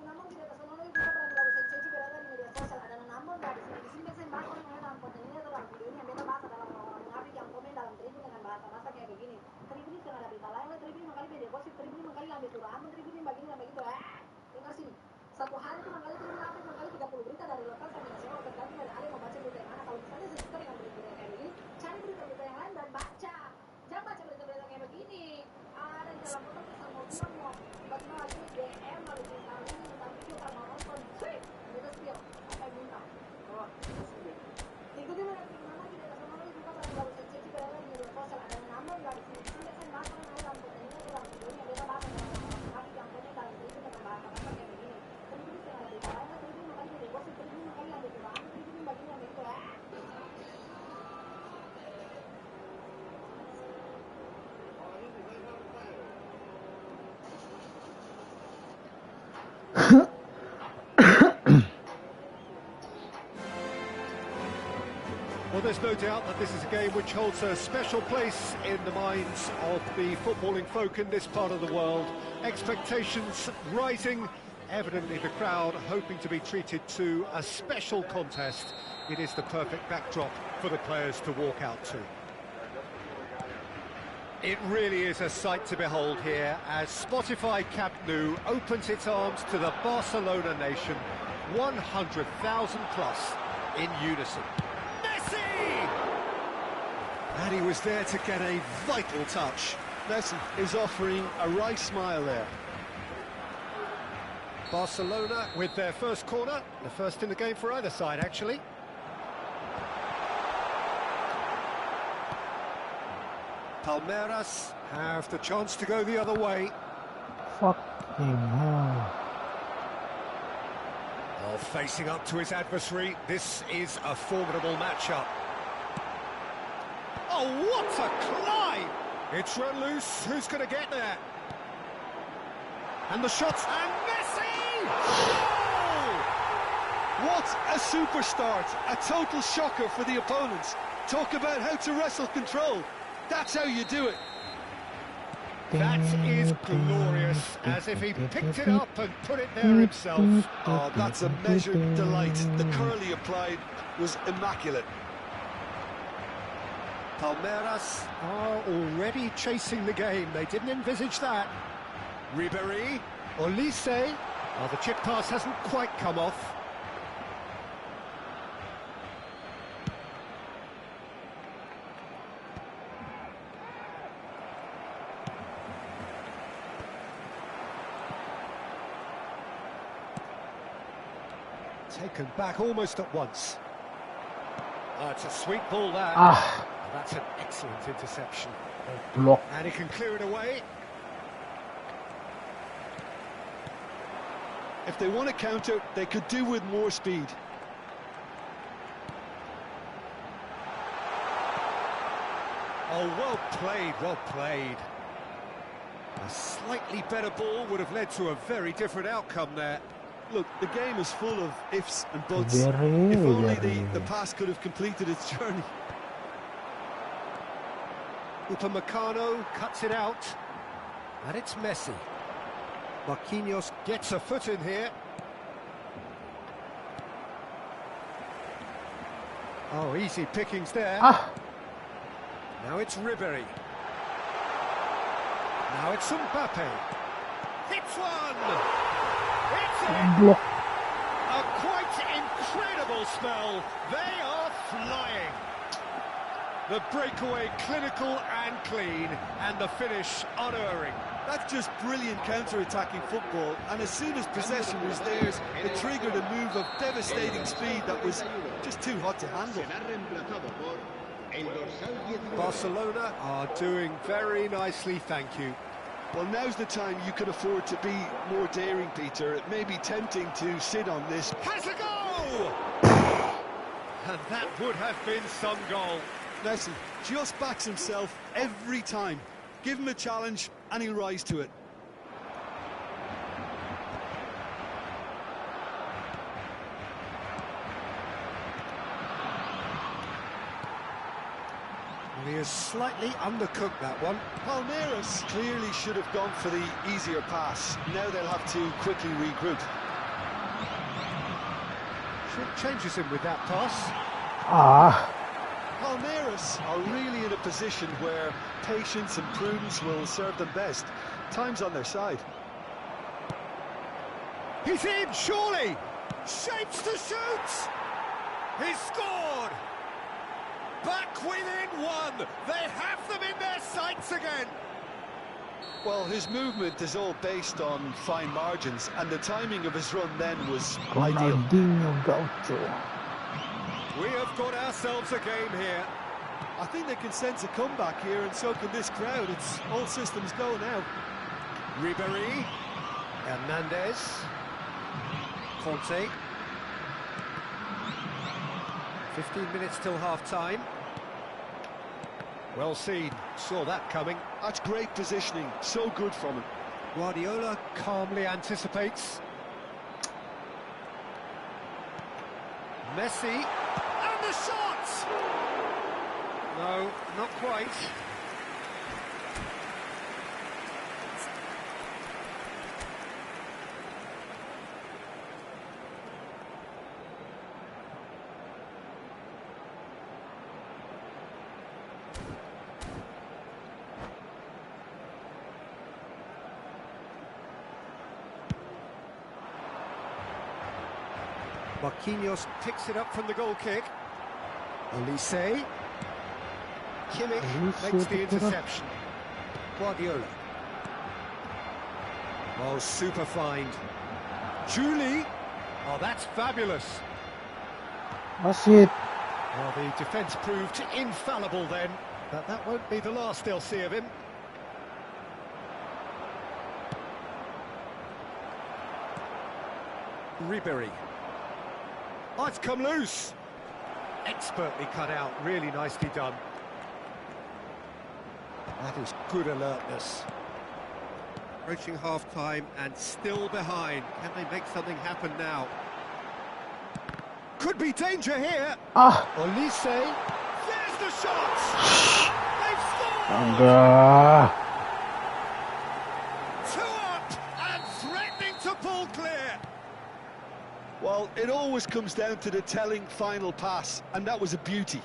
namun tidak terpenuhi juga pernah dilakukan sensasi berada di media sosial. Ada namun di sini saya bahas orang dalam konten ini atau dalam video ini yang beta bahas adalah orang-orang munafik yang komen dalam tribun dengan bahasa kayak begini. Tribun ini ada berita lain, tribun mengkali media gosip, tribun mengkali lambe turun, tribun begini dan begitu. Dengar sini. Satu hari itu mengkali tribun update mengkali 30 berita dari lokal sampai nasional tergantung dari ada mau baca berita yang mana. Kalau misalnya saya suka dengan berita kayak begini, cari berita-berita yang lain dan baca. Jangan baca berita-berita kayak begini. Ada di dalam kotak pesan mau bilang mau baca lagi DM lalu cerita ini tentang video kalau mau nonton. Sweet, beta spill apa yang minta. Oh, ikuti mana lagi dari sama lagi juga pada baru sensasi berada di media sosial. Ada namun di sini saya bahas orang dalam konten ini atau dalam video ini yang beta bahas adalah orang yang komen dalam tribun dengan bahasa kayak begini. Tribun ini ada berita lain, tribun mengkali media gosip, tribun mengkali lambe turun, tribun begini dan begitu. Well, there's no doubt that this is a game which holds a special place in the minds of the footballing folk in this part of the world. Expectations rising, evidently the crowd hoping to be treated to a special contest. It is the perfect backdrop for the players to walk out to. It really is a sight to behold here as Spotify Camp Nou opens its arms to the Barcelona nation, 100,000 plus in unison. And he was there to get a vital touch. Messi is offering a right smile there. Barcelona with their first corner, the first in the game for either side, actually. Palmeiras have the chance to go the other way. Fucking hell. Oh, facing up to his adversary, this is a formidable matchup. Oh, what a climb! It's run loose, who's going to get there? And the shots, and Messi! Oh! What a super start, a total shocker for the opponents. Talk about how to wrestle control. That's how you do it. That is glorious, as if he picked it up and put it there himself. Oh, that's a measured delight. The curl he applied was immaculate. Palmeiras are already chasing the game. They didn't envisage that. Ribéry, Olise. Oh, the chip pass hasn't quite come off. Taken back almost at once. Oh, it's a sweet ball there. Ah. That's an excellent interception. Block. And he can clear it away. If they want to counter, they could do with more speed. Oh, well played, well played. A slightly better ball would have led to a very different outcome there. Look, the game is full of ifs and buts. If only the pass could have completed its journey. Upamecano cuts it out, and it's Messi. Marquinhos gets a foot in here. Oh, easy pickings there. Ah. Now it's Ribéry. Now it's Mbappe. Hits one! It's it! Block. A quite incredible spell. They are flying. The breakaway clinical and clean, and the finish unerring. That's just brilliant counter-attacking football, and as soon as possession was theirs, it triggered a move of devastating speed that was just too hot to handle. Barcelona are doing very nicely, thank you. Well, now's the time you could afford to be more daring, Peter. It may be tempting to sit on this. Has a goal! And that would have been some goal. Messi just backs himself every time. Give him a challenge and he'll rise to it. Well, he has slightly undercooked that one. Palmeiras clearly should have gone for the easier pass. Now they'll have to quickly regroup. Changes him with that pass. Ah, Palmeiras are really in a position where patience and prudence will serve them best. Time's on their side. He's in, surely! Shapes to shoot! He's scored! Back within one! They have them in their sights again! Well, his movement is all based on fine margins, and the timing of his run then was ideal. Ronaldinho Gaucho. We have got ourselves a game here. I think they can sense a comeback here, and so can this crowd. It's all systems go now. Ribéry, Hernandez, Conte. 15 minutes till half-time. Well seen, saw that coming. That's great positioning, so good from him. Guardiola calmly anticipates. Messi, and the shot! No, not quite. Marquinhos picks it up from the goal kick. Olise. Kimmich makes the interception. Guardiola. Oh, super find. Julie. Oh, that's fabulous. That's it. Well, the defence proved infallible then, but that won't be the last they'll see of him. Ribéry. Oh, it's come loose. Expertly cut out, really nicely done. That is good alertness. Approaching half-time and still behind. Can they make something happen now? Could be danger here. Ah, Olise. There's the shot. They've scored. Two up and threatening to pull clear. Well, it always comes down to the telling final pass, and that was a beauty.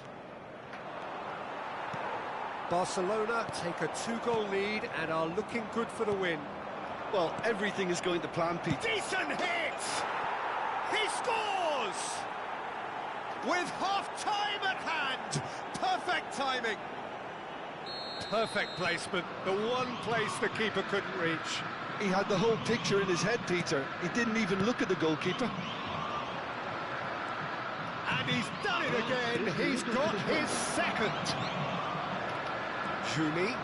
Barcelona take a 2-goal lead and are looking good for the win. Well, everything is going to plan, Pete. Decent hit! He scores! With half-time at hand! Perfect timing! Perfect placement, the one place the keeper couldn't reach. He had the whole picture in his head, Peter. He didn't even look at the goalkeeper. And he's done it again. He's got his second. Julie.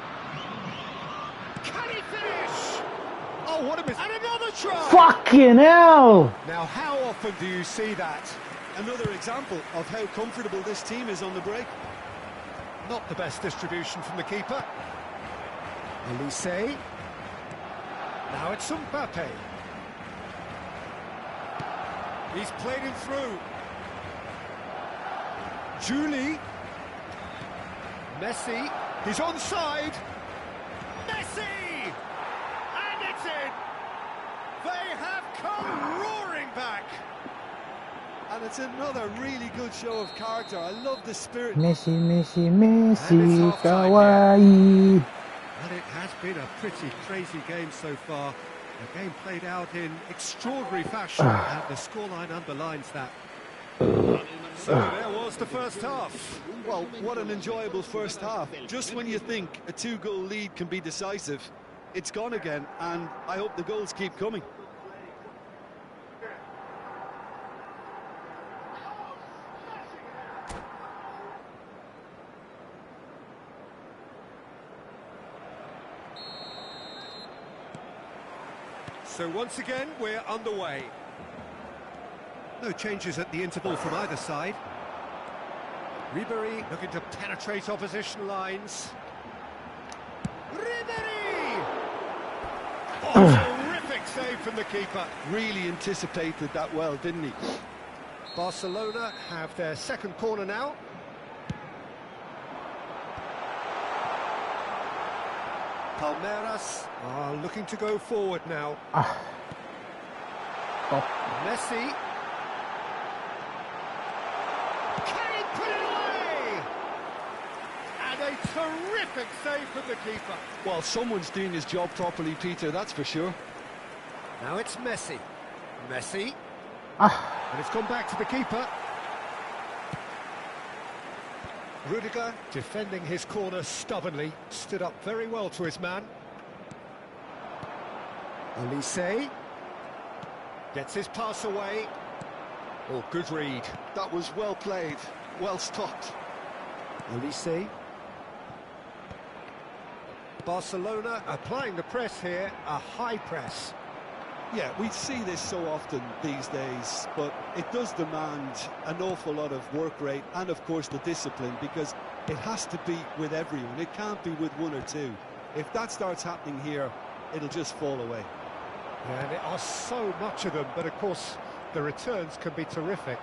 Can he finish? Oh, what a miss. And another try. fucking hell! Now, how often do you see that? Another example of how comfortable this team is on the break. Not the best distribution from the keeper. Olise. Now it's Mbappe. He's played him through. Julie. Messi. He's onside. Messi! And it's in. They have come roaring back. And it's another really good show of character. I love the spirit. Messi, Messi, And it's Messi, half-time kawaii. And it has been a pretty crazy game so far. A game played out in extraordinary fashion, and the scoreline underlines that. So there was the first half. Well, what an enjoyable first half. Just when you think a 2-goal lead can be decisive, it's gone again, and I hope the goals keep coming. So once again, we're underway. No changes at the interval from either side. Ribéry looking to penetrate opposition lines. Ribéry! Oh, terrific save from the keeper. Really anticipated that well, didn't he? Barcelona have their second corner now. Palmeiras are looking to go forward now. Ah. Oh. Messi. Can he put it away? And a terrific save from the keeper. Well, someone's doing his job properly, Peter, that's for sure. Now it's Messi. Messi. Ah, And it's gone back to the keeper. Rudiger, defending his corner stubbornly, stood up very well to his man. Olise gets his pass away. Oh, good read. That was well played, well stopped. Olise. Barcelona applying the press here, a high press. Yeah, we see this so often these days, but it does demand an awful lot of work rate and, of course, the discipline, because it has to be with everyone. It can't be with one or two. If that starts happening here, it'll just fall away. Yeah, and there are so much of them, but of course the returns can be terrific.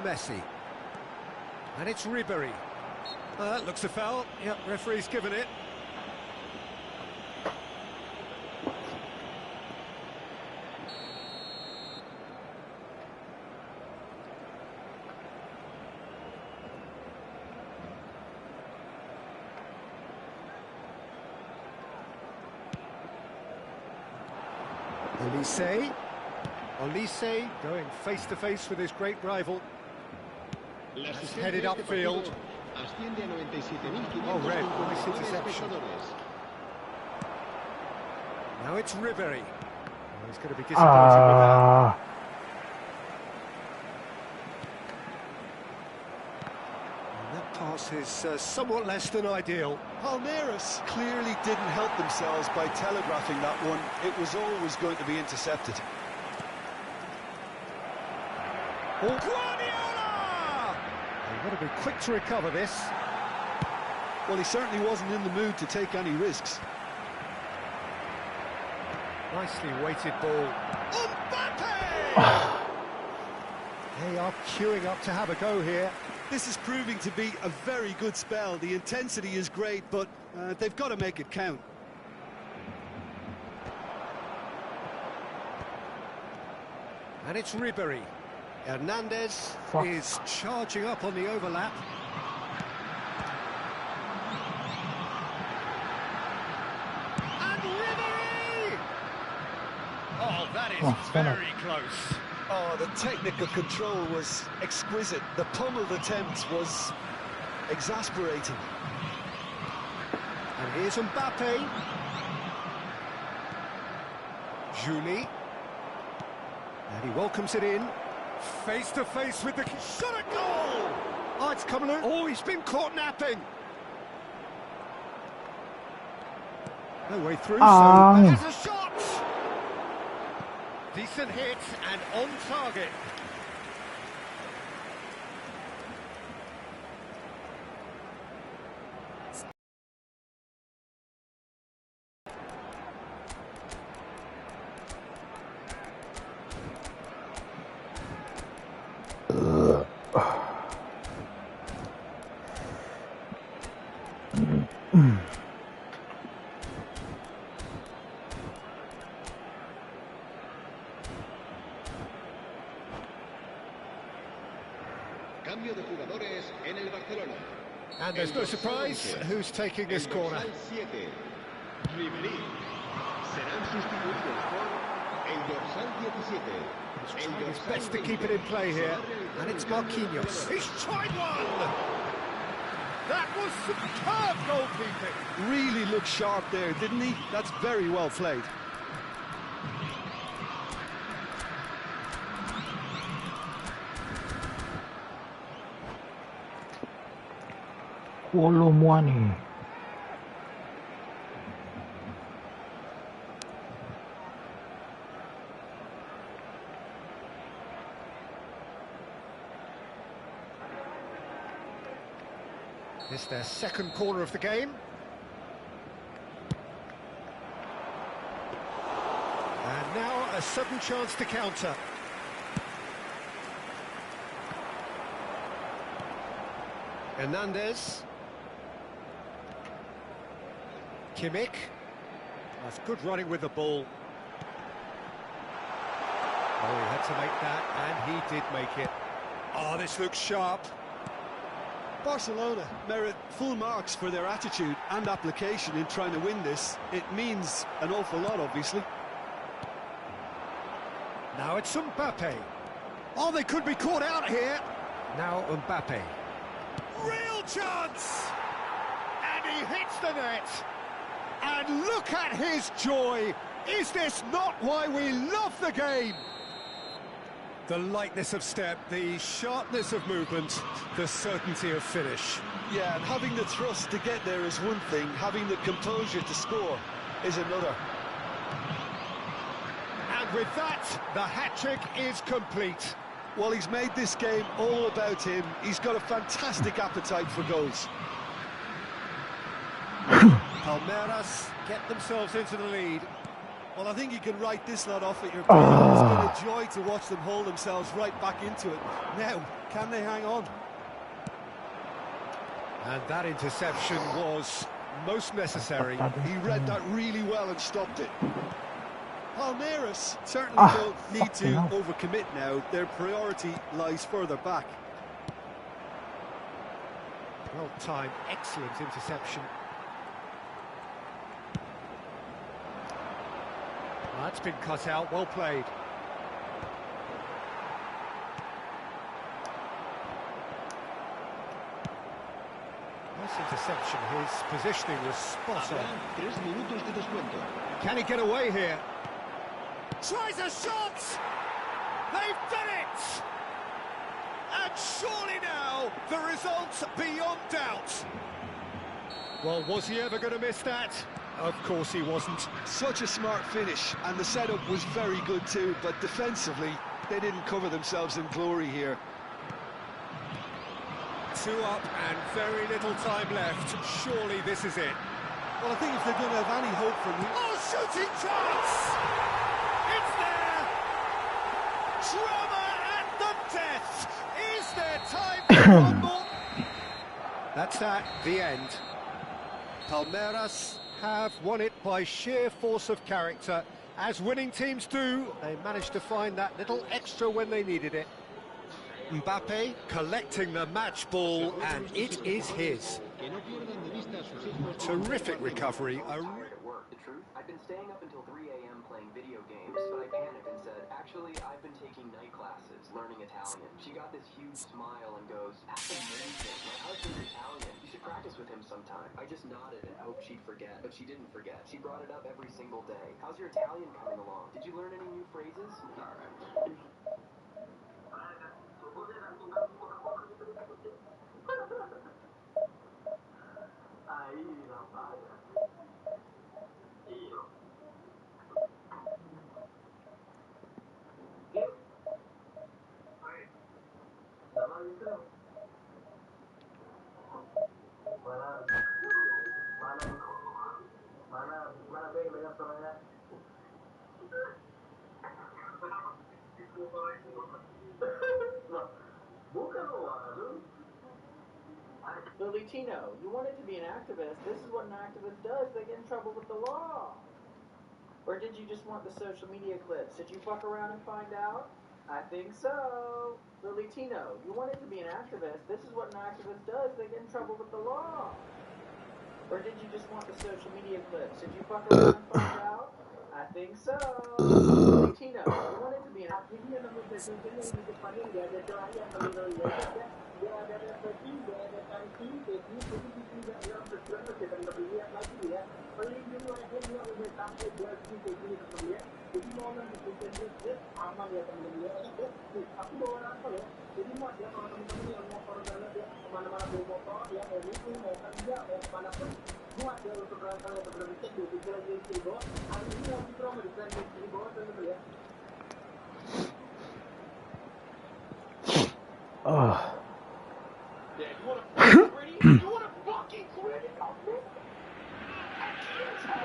Messi. And it's Ribery. Looks a foul. Yep, referee's given it. Olise. Olise going face-to-face with his great rival. That's headed upfield. Oh, red. Nice interception. Now it's Ribery. Oh, he's going to be disappointed with that. And that pass is somewhat less than ideal. Palmeiras clearly didn't help themselves by telegraphing that one. It was always going to be intercepted. Oh, Guardiola! They've got to be quick to recover this. Well, he certainly wasn't in the mood to take any risks. Nicely weighted ball. Mbappe! They are queuing up to have a go here. This is proving to be a very good spell. The intensity is great, but they've got to make it count. And it's Ribery. Hernandez is charging up on the overlap. And Ribery! Oh, that is very close. Oh, the technical control was exquisite. The pummeled attempt was exasperating. And here's Mbappe. Juli. And he welcomes it in. Face to face with the shot at goal! Oh, it's coming in. Oh, he's been caught napping. No way through, so there's a shot! Decent hit and on target. And there's no surprise who's taking this corner. He's trying his best to keep it in play here, and it's Marquinhos. He's tried one! That was superb goalkeeping. Really looked sharp there, didn't he? That's very well played. Colomwani. It's their second corner of the game. And now a sudden chance to counter. Hernandez. Kimmich. That's good running with the ball. Oh, he had to make that, and he did make it. Oh, this looks sharp. Barcelona merit full marks for their attitude and application in trying to win this. It means an awful lot, obviously. Now it's Mbappe. Oh, they could be caught out here. Now Mbappe. Real chance! And he hits the net. And look at his joy. Is this not why we love the game? The lightness of step, the sharpness of movement, the certainty of finish. Yeah, and having the thrust to get there is one thing, having the composure to score is another. And with that, the hat-trick is complete. Well, he's made this game all about him. He's got a fantastic appetite for goals. Palmeiras get themselves into the lead. Well, I think you can write this lot off at your game. It's been a joy to watch them hold themselves right back into it. Now, can they hang on? And that interception was most necessary. He read that really well and stopped it. Palmeiras certainly don't need to overcommit now. Their priority lies further back. Well timed, excellent interception. That's been cut out, well played. Nice interception, his positioning was spot on. Can he get away here? Tries a shot! They've done it! And surely now, the result's beyond doubt. Well, was he ever going to miss that? Of course he wasn't. Such a smart finish, and the setup was very good too, but defensively, they didn't cover themselves in glory here. 2 up and very little time left. Surely this is it. Well, I think if they're going to have any hope from here... Oh, shooting chance! It's there! Drama at the death! Is there time for one more? That's at the end. Palmeiras have won it by sheer force of character. As winning teams do, they managed to find that little extra when they needed it. Mbappe collecting the match ball, and it is his. Terrific recovery. I've been staying up until 3 a.m. playing video games, but I panicked and said, actually, I've been taking night classes, learning Italian. She got this huge smile and goes, that's amazing, my husband's Italian. You should practice with him sometime. I just nodded and hoped she'd forget, but she didn't forget. She brought it up every single day. How's your Italian coming along? Did you learn any new phrases? All right. Latino, you wanted to be an activist. This is what an activist does. They get in trouble with the law. Or did you just want the social media clips? Did you fuck around and find out? I think so. Latino, you wanted to be an activist. This is what an activist does. They get in trouble with the law. Or did you just want the social media clips? Did you fuck around and find out? I think so. Latino, you wanted to be an activist.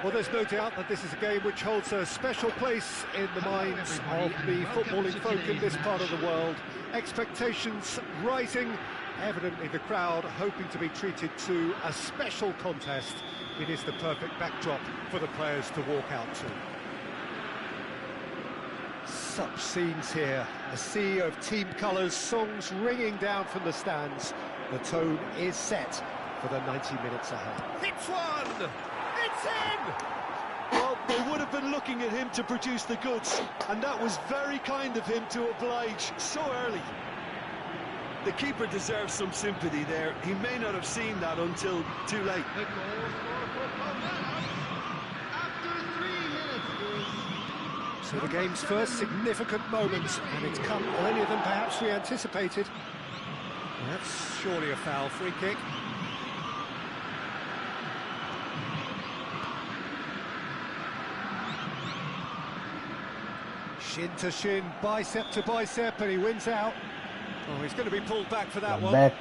Well, there's no doubt that this is a game which holds a special place in the minds of the footballing folk in this part of the world. Expectations rising, evidently the crowd hoping to be treated to a special contest. It is the perfect backdrop for the players to walk out to. such scenes here. A sea of team colours, songs ringing down from the stands. The tone is set for the 90 minutes ahead. Hits one! It's in! Well, they would have been looking at him to produce the goods, and that was very kind of him to oblige so early. The keeper deserves some sympathy there. He may not have seen that until too late. So the game's first significant moment, and it's come earlier than perhaps we anticipated. That's surely a foul. Free kick. Shin to shin, bicep to bicep, and he wins out. Oh, he's going to be pulled back for that one. Back.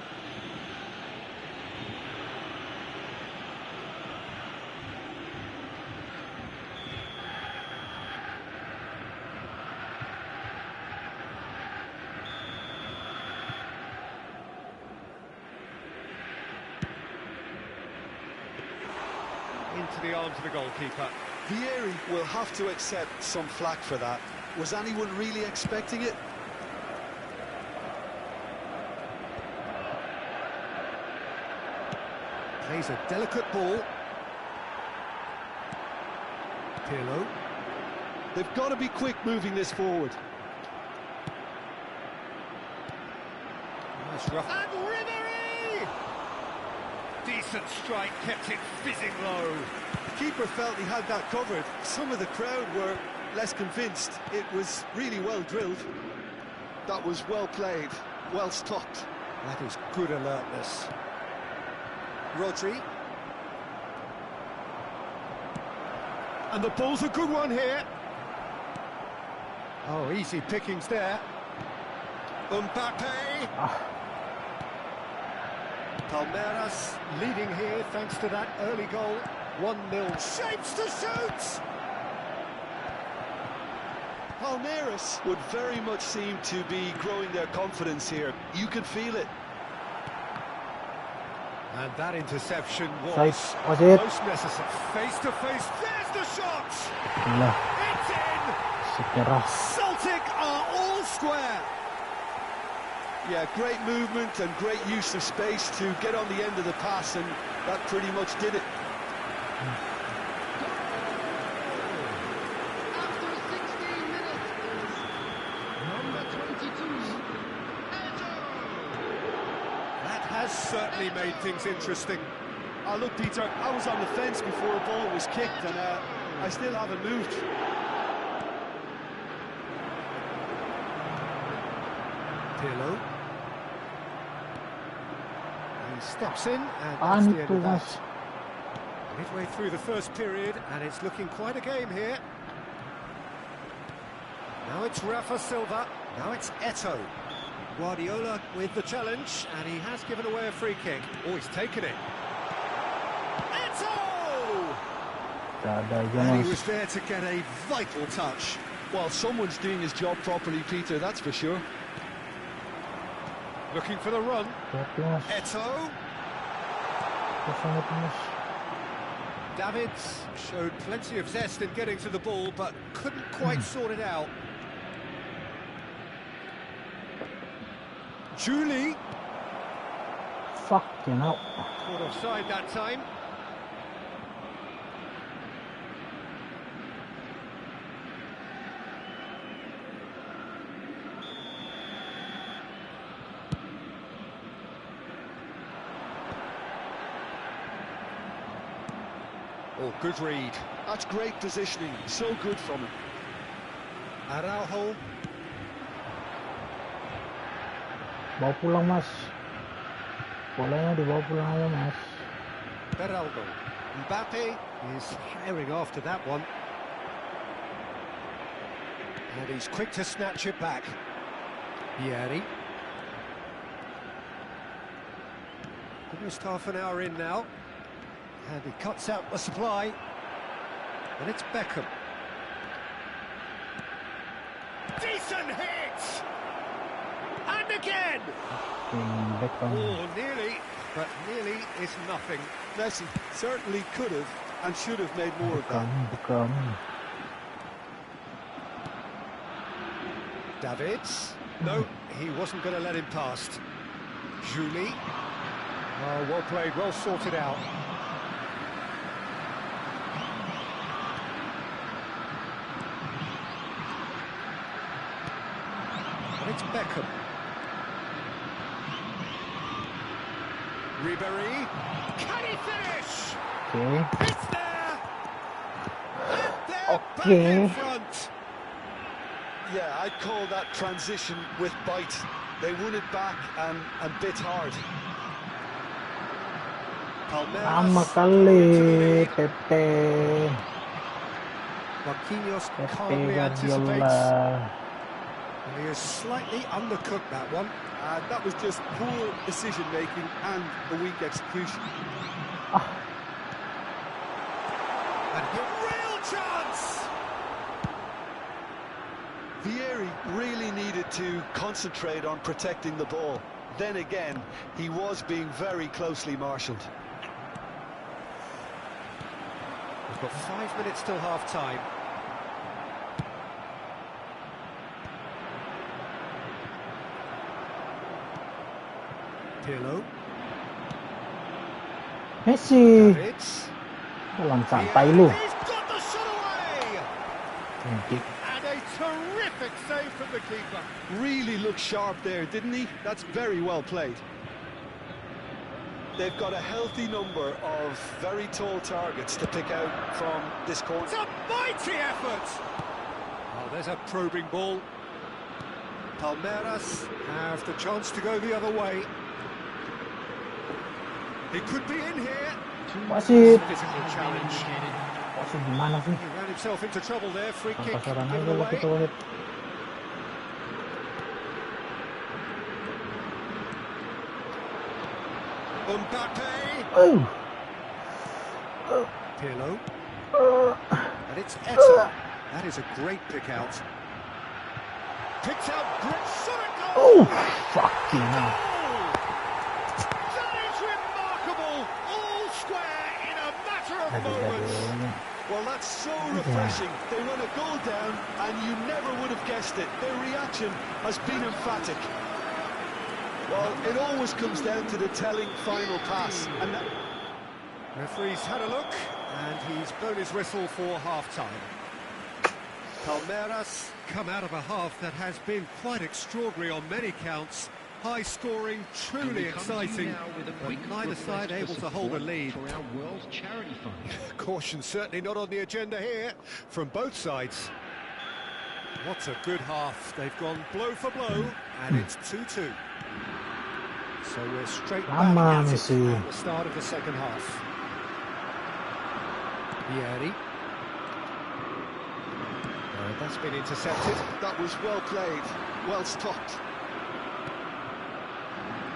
Into the arms of the goalkeeper. Vieri will have to accept some flack for that. Was anyone really expecting it? Plays a delicate ball. Pirlo. They've got to be quick moving this forward. Nice rough. And Ribery! Decent strike, kept it fizzing low. The keeper felt he had that covered. Some of the crowd were less convinced. It was really well drilled. That was well played, well stopped. That is good alertness. Rodri. And the ball's a good one here. Oh, easy pickings there. Mbappe. Palmeiras leading here thanks to that early goal. 1-0. Shapes to shoot! Palmeiras would very much seem to be growing their confidence here. You can feel it. And that interception was it? most necessary. Face to face, there's the shot! Lah, It's in! sekeras. Celtic are all square! Yeah, great movement and great use of space to get on the end of the pass, and that pretty much did it. After 16 minutes is number 22, That has certainly made things interesting. Oh, look, Peter, I was on the fence before a ball was kicked, and I still haven't moved. Pirlo. He steps in, and that's the end of that. Midway through the first period, and it's looking quite a game here. Now it's Rafa Silva, now it's Eto'o. Guardiola with the challenge, and he has given away a free kick. Oh, he's taken it. Eto'o! And he was there to get a vital touch. Well, someone's doing his job properly, Peter, that's for sure. Looking for the run. Eto'o. Davids showed plenty of zest in getting to the ball, but couldn't quite sort it out. Julie. Fucking hell. Caught offside that time. Oh, good read. That's great positioning, so good from him. Araujo. Bawa pulang, Mas. Bolanya dibawa pulang aja, Mas. Beraldo. Mbappe is herring after that one. And he's quick to snatch it back. Vieri. Almost half an hour in now. And he cuts out the supply. And it's Beckham. Decent hit! And again! Beckham. Oh, nearly, but nearly is nothing. Messi certainly could have and should have made more of that. Beckham. Davids. No, he wasn't going to let him past. Julie. Oh, well played, well sorted out. And it's Beckham. Ribéry. Can he finish? Okay. It's there! And they're back Okay. in front. Yeah, I'd call that transition with bite. They won it back and bit hard. Lama kali Pepe. Marquinhos Pepe calmly anticipates. Guardiola. He has slightly undercooked that one. And that was just poor decision-making and a weak execution. And a real chance! Vieri really needed to concentrate on protecting the ball. Then again, he was being very closely marshalled. We've got 5 minutes till half-time. Pirlo. Messi. Davids. Dalam santai lu. He's got the shot away! Cantik. And a terrific save from the keeper. Really looked sharp there, didn't he? That's very well played. They've got a healthy number of very tall targets to pick out from this corner. It's a mighty effort! Oh, there's a probing ball. Palmeiras have the chance to go the other way. He could be in here. Wasit. Physical challenge. Wasit gimana sih? He ran himself into trouble there. Free kick Pas-pasaran given aja lah kita away. wasit. Mbappe. Oh. Pirlo. And it's Eto. That is a great pick out. Picked out Grit. Shot at goal. Oh, fucking hell. That is remarkable. All square in a matter of moments. Aduh. Well, that's so refreshing. They run a goal down and you never would have guessed it. Their reaction has been emphatic. Well, it always comes down to the telling final pass. And that... Referee's had a look, and he's blown his whistle for half-time. Palmeiras come out of a half that has been quite extraordinary on many counts. High-scoring, truly exciting, but neither side able to hold a lead. For our World Charity Fund. Caution certainly not on the agenda here, from both sides. What a good half. They've gone blow for blow, and it's 2-2. So we're straight back Lama, at it Messi. at the start of the second half. Vieri. That's been intercepted. That was well played, well stopped.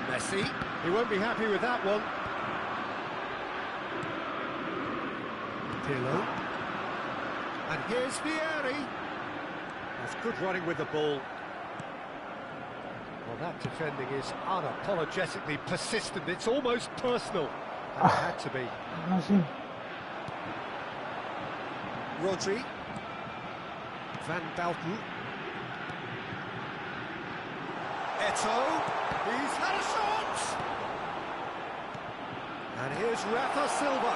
Messi. He won't be happy with that one. Pirlo. And here's Vieri. That's good running with the ball. Well, that defending is unapologetically persistent. It's almost personal. And it had to be. Mana sih? Rodri. Van Bauten. Eto. He's had a shot! And here's Rafa Silva.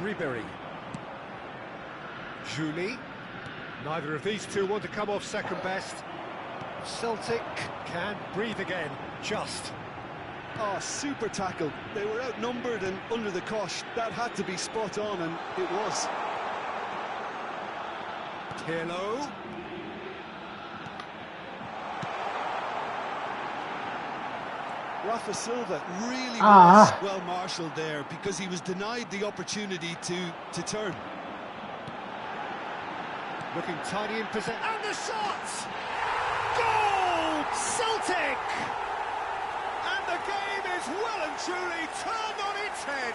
Ribéry. Julie. Neither of these two want to come off second best. Celtic can breathe again, just. Oh, super tackle. They were outnumbered and under the cosh. That had to be spot on, and it was. Pirlo. Rafa Silva really was well marshalled there because he was denied the opportunity to turn. Looking tiny in possession. And the shot! Goal! Celtic! And the game is well and truly turned on its head.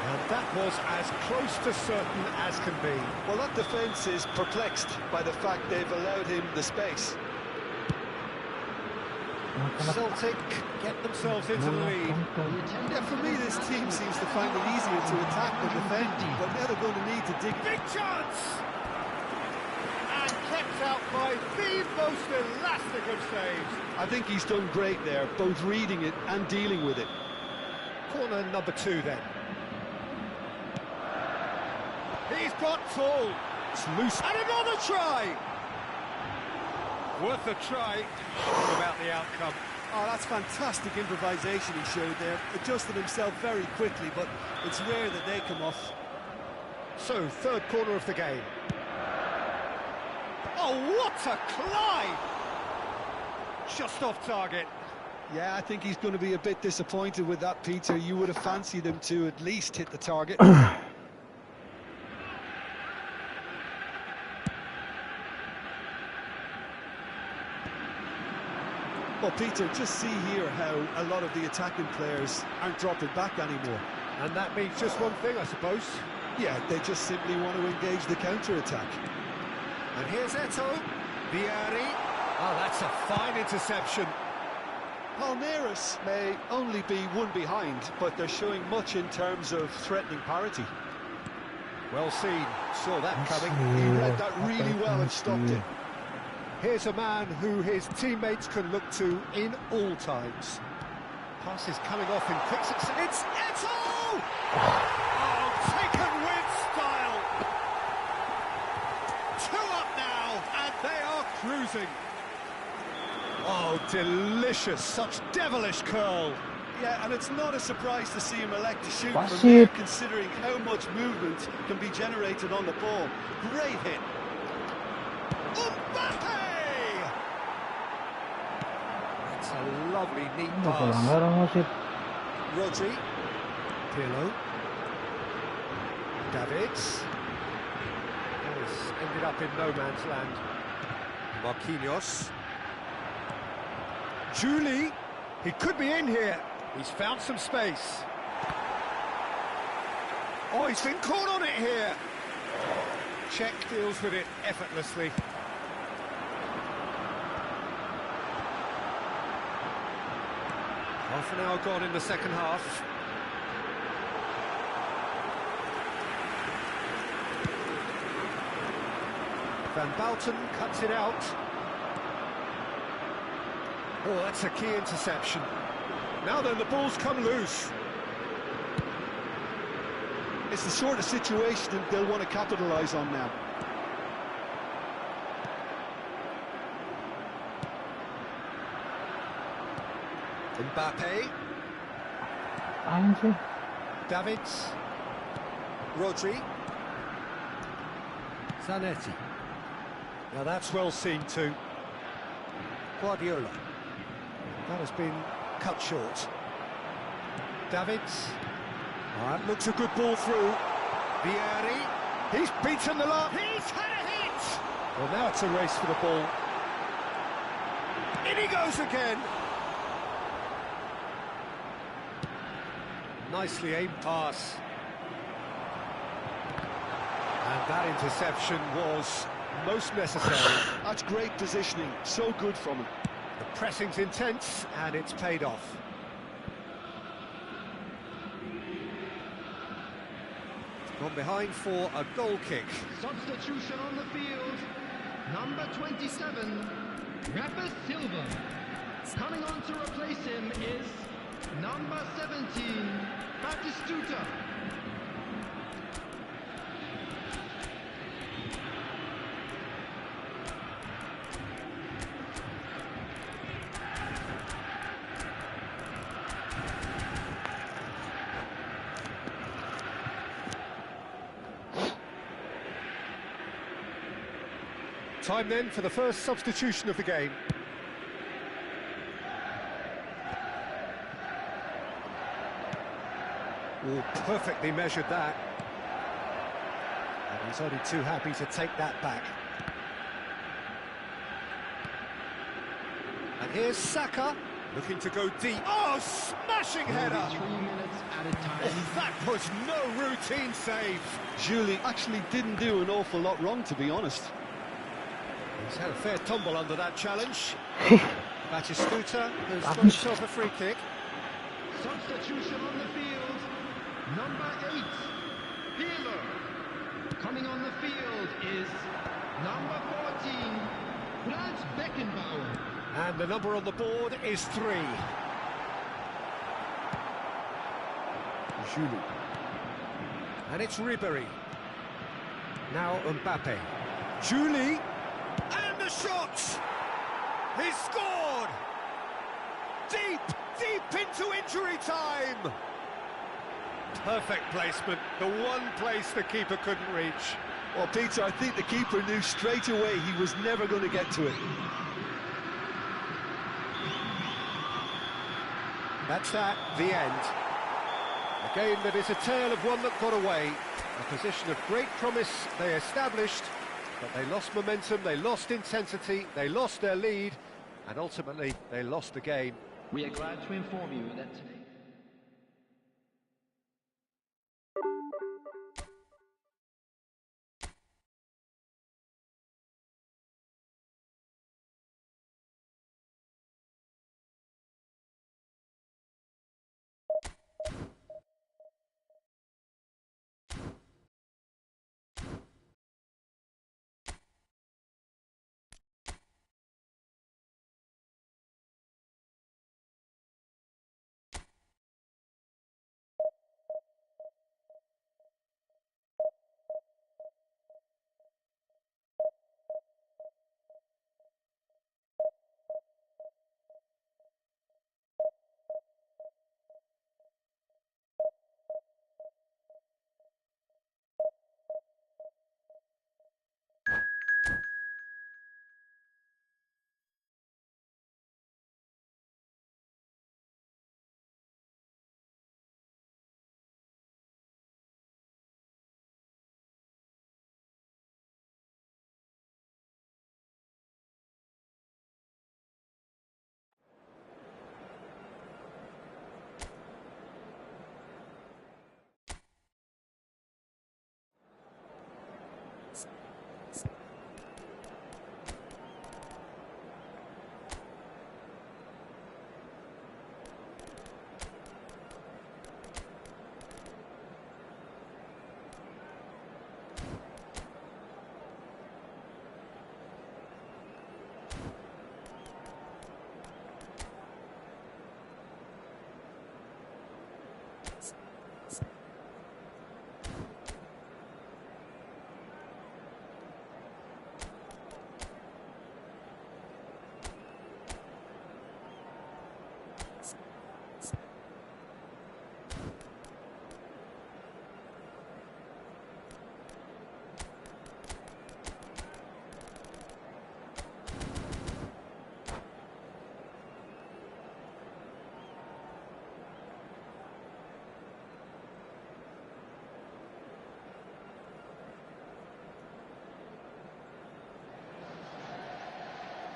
And that was as close to certain as can be. Well, that defence is perplexed by the fact they've allowed him the space. Celtic get themselves into the lead. Yeah, for me, this team seems to find it easier to attack than defend, but now they're going to need to dig. Big chance! out by the most elastic of saves. I think he's done great there, both reading it and dealing with it. Corner number 2 then. He's got full. It's loose. And another try. Worth a try. About the outcome. Oh, that's fantastic improvisation he showed there. Adjusted himself very quickly, but it's rare that they come off. So, third corner of the game. Oh, what a climb! Just off target. Yeah, I think he's going to be a bit disappointed with that, Peter. You would have fancied him to at least hit the target. Well, Peter, just see here how a lot of the attacking players aren't dropping back anymore. And that means just one thing, I suppose. Yeah, they just simply want to engage the counter-attack. And here's Eto. Vieri. Oh, that's a fine interception. Palmeiras may only be one behind, but they're showing much in terms of threatening parity. Well seen. Saw that coming. He read that really well and stopped it. Here's a man who his teammates can look to in all times. Pass is coming off in quick succession. It's Eto! Oh, taken with style. 2 up now, and they are cruising. Oh, delicious. Such devilish curl. Yeah, and it's not a surprise to see him elect to shoot That's from there, it. considering how much movement can be generated on the ball. Great hit. Mbappe! That's a lovely, neat Udah pass. pelanggaran wasit. Rodri. Pirlo. Davids. That has ended up in no man's land. Marquinhos. Juli. He could be in here. He's found some space. Oh, he's been caught on it here. Czech deals with it effortlessly. Half an hour gone in the second half. Van Bouten cuts it out. Oh, that's a key interception. Now then, the ball's come loose. It's the sort of situation that they'll want to capitalise on now. Mbappe. Apaan sih? Davids. Rodri. Zanetti. Now that's well seen too. Guardiola. That has been cut short. Davids. That looks a good ball through. Vieri. He's beaten the lot. He's had a hit. Well, now it's a race for the ball. In he goes again. Nicely aimed pass. And that interception was most necessary. That's great positioning, so good from him. The pressing's intense, and it's paid off. Gone behind for a goal kick. Substitution on the field. Number 27, Rafa Silva. Coming on to replace him is number 17, Batistuta. Time then for the first substitution of the game. Oh, perfectly measured that. And he's only too happy to take that back. And here's Saka, looking to go deep. Oh, smashing header! 3 minutes at a time. Oh, that was no routine save. Julie actually didn't do an awful lot wrong, to be honest. He's had a fair tumble under that challenge. Batistuta has got himself a free kick. Substitution on the field. Number 8, Pirlo. Coming on the field is number 14, Beckenbauer. And the number on the board is 3. Julie. And it's Ribéry. Now Mbappe. Julie. And the shot! He's scored! Deep into injury time! Perfect placement, the one place the keeper couldn't reach. Well, Peter, I think the keeper knew straight away he was never going to get to it. That's that, the end. A game that is a tale of one that got away. A position of great promise they established, but they lost momentum, they lost intensity, they lost their lead, and ultimately they lost the game. We are glad to inform you that today.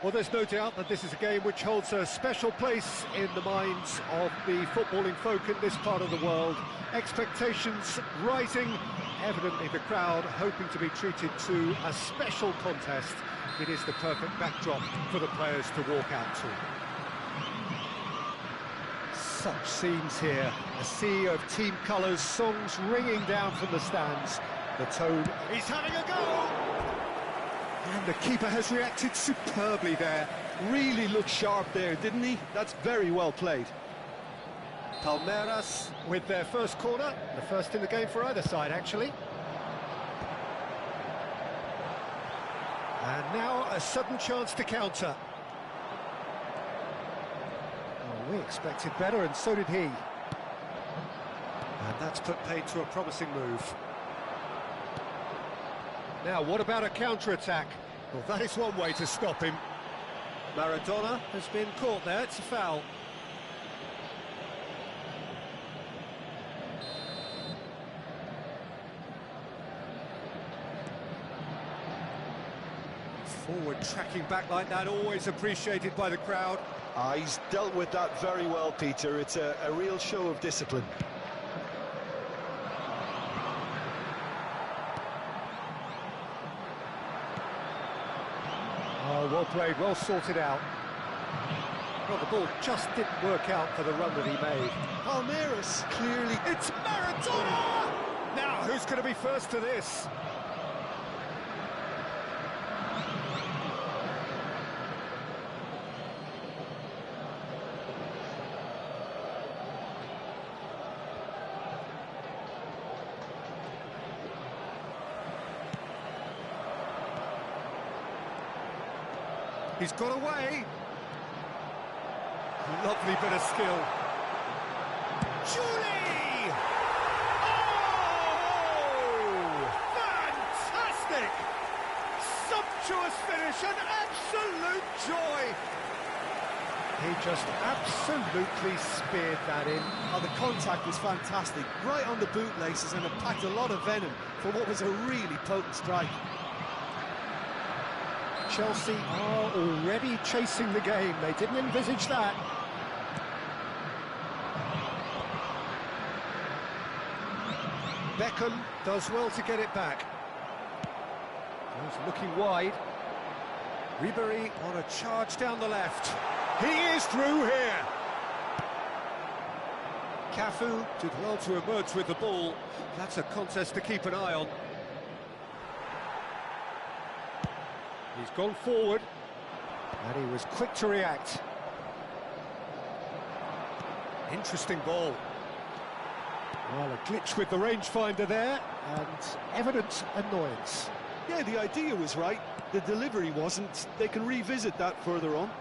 Well, there's no doubt that this is a game which holds a special place in the minds of the footballing folk in this part of the world. Expectations rising, evidently the crowd hoping to be treated to a special contest. It is the perfect backdrop for the players to walk out to. Such scenes here, a sea of team colours, songs ringing down from the stands. The tone, he's having a go! And the keeper has reacted superbly there. Really looked sharp there, didn't he? That's very well played. Palmeiras with their first corner, the first in the game for either side, actually. And now a sudden chance to counter. Oh, we expected better, and so did he. And that's put paid to a promising move. Now, what about a counter-attack? Well, that is one way to stop him. Maradona has been caught there, it's a foul. Forward tracking back like that, always appreciated by the crowd. He's dealt with that very well, Peter. It's a real show of discipline. Oh, well played, well sorted out. Well, the ball just didn't work out for the run that he made. Palmeiras, clearly... It's Maradona! Now, who's going to be first to this? He's got away. Lovely bit of skill. Julie! Oh! Fantastic! Sumptuous finish, an absolute joy. He just absolutely speared that in. Oh, the contact was fantastic, right on the bootlaces, and it packed a lot of venom for what was a really potent strike. Chelsea are already chasing the game. They didn't envisage that. Beckham does well to get it back. Goes looking wide. Ribery on a charge down the left. He is through here. Cafu did well to emerge with the ball. That's a contest to keep an eye on. He's gone forward, and he was quick to react. Interesting ball. Well, a glitch with the rangefinder there, and evident annoyance. Yeah, the idea was right, the delivery wasn't. They can revisit that further on.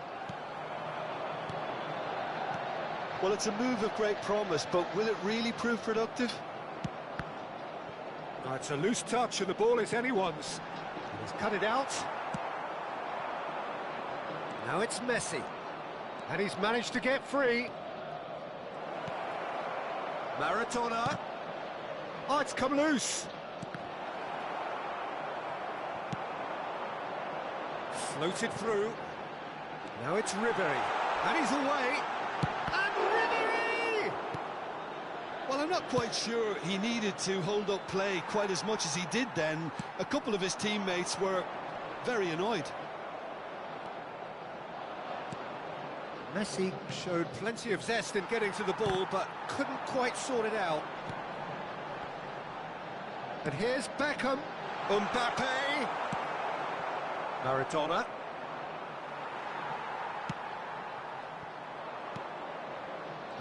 Well, it's a move of great promise, but will it really prove productive? It's a loose touch, and the ball is anyone's. He's cut it out. Now it's Messi, and he's managed to get free. Maradona. Oh, it's come loose. Floated through. Now it's Ribery, and he's away. And Ribery! Well, I'm not quite sure he needed to hold up play quite as much as he did then. A couple of his teammates were very annoyed. Messi showed plenty of zest in getting to the ball, but couldn't quite sort it out. And here's Beckham. Mbappe. Maradona.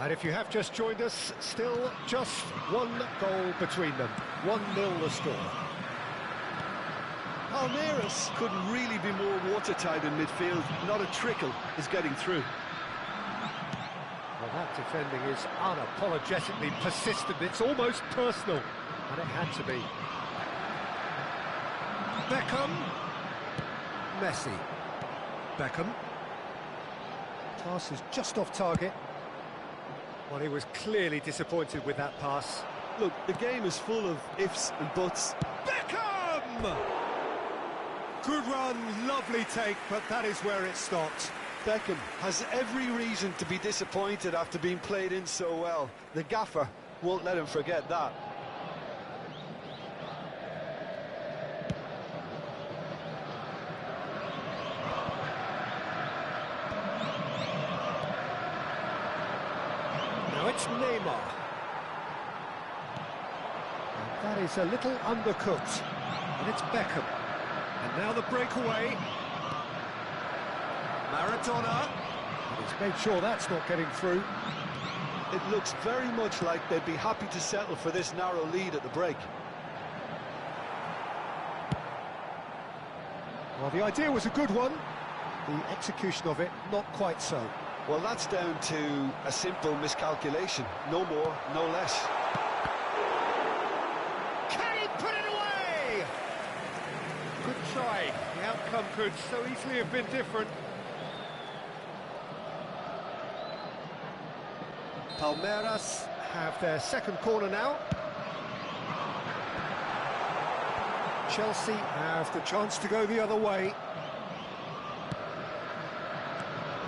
And if you have just joined us, still just one goal between them. 1-0 the score. Palmeiras couldn't really be more watertight in midfield. Not a trickle is getting through. Well, that defending is unapologetically persistent. It's almost personal, and it had to be. Beckham. Messi. Beckham. Pass is just off target. Well, he was clearly disappointed with that pass. Look, the game is full of ifs and buts. Beckham! Good run, lovely take, but that is where it stopped. Beckham has every reason to be disappointed after being played in so well. The gaffer won't let him forget that. Now it's Neymar. And that is a little undercooked. And it's Beckham. And now the breakaway. Maradona. And he's made sure that's not getting through. It looks very much like they'd be happy to settle for this narrow lead at the break. Well, the idea was a good one. The execution of it, not quite so. Well, that's down to a simple miscalculation. No more, no less. Can he put it away? Good try. The outcome could so easily have been different. Palmeiras have their second corner now. Chelsea have the chance to go the other way.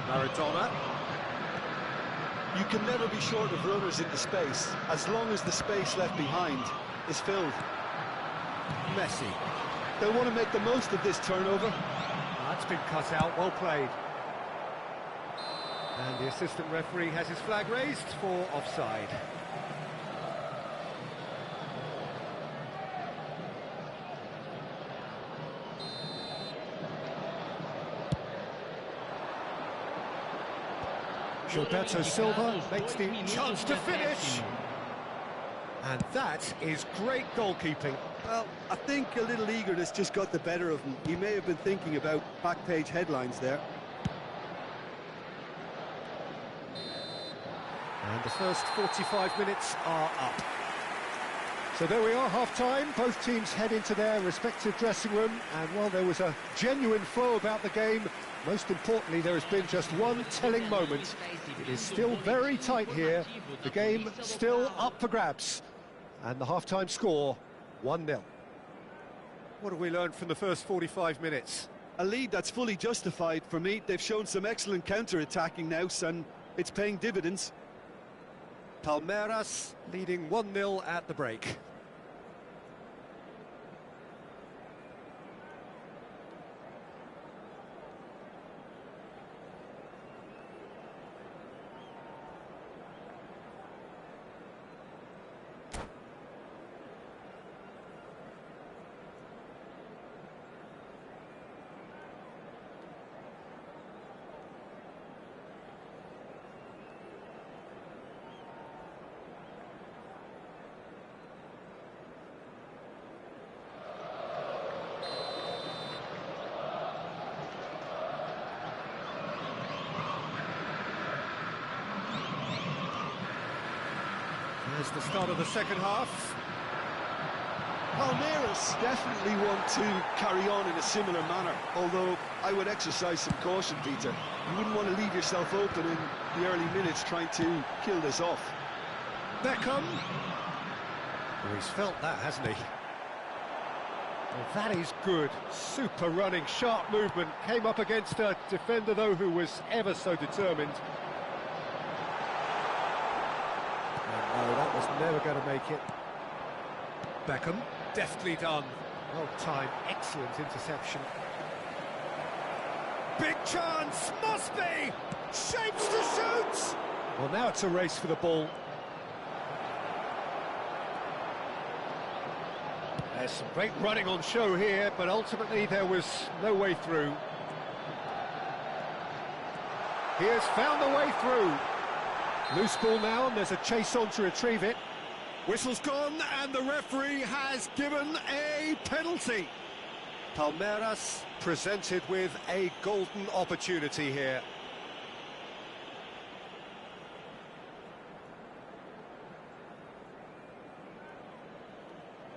Maradona. You can never be short of runners into space, as long as the space left behind is filled. Messi. They'll want to make the most of this turnover. That's been cut out, well played. And the assistant referee has his flag raised for offside. Gilberto Silva makes the chance to finish. And that is great goalkeeping. Well, I think a little eagerness just got the better of him. He may have been thinking about back page headlines there. And the first 45 minutes are up. So there we are, half-time. Both teams head into their respective dressing room. And while there was a genuine flow about the game, most importantly, there has been just one telling moment. It is still very tight here. The game still up for grabs. And the half-time score, 1-0. What have we learned from the first 45 minutes? A lead that's fully justified for me. They've shown some excellent counter-attacking now, and it's paying dividends. Palmeiras leading 1-0 at the break. There's the start of the second half. Palmeiras definitely want to carry on in a similar manner, although I would exercise some caution, Peter. You wouldn't want to leave yourself open in the early minutes trying to kill this off. Beckham. Well, he's felt that, hasn't he? Well, that is good. Super running, sharp movement. Came up against a defender, though, who was ever so determined. No, that was never going to make it. Beckham, deftly done. Well timed, excellent interception. Big chance, must be! Shapes to shoot! Well, now it's a race for the ball. There's some great running on show here, but ultimately there was no way through. He has found a way through. Loose ball now, and there's a chase on to retrieve it. Whistle's gone, and the referee has given a penalty. Palmeiras presented with a golden opportunity here.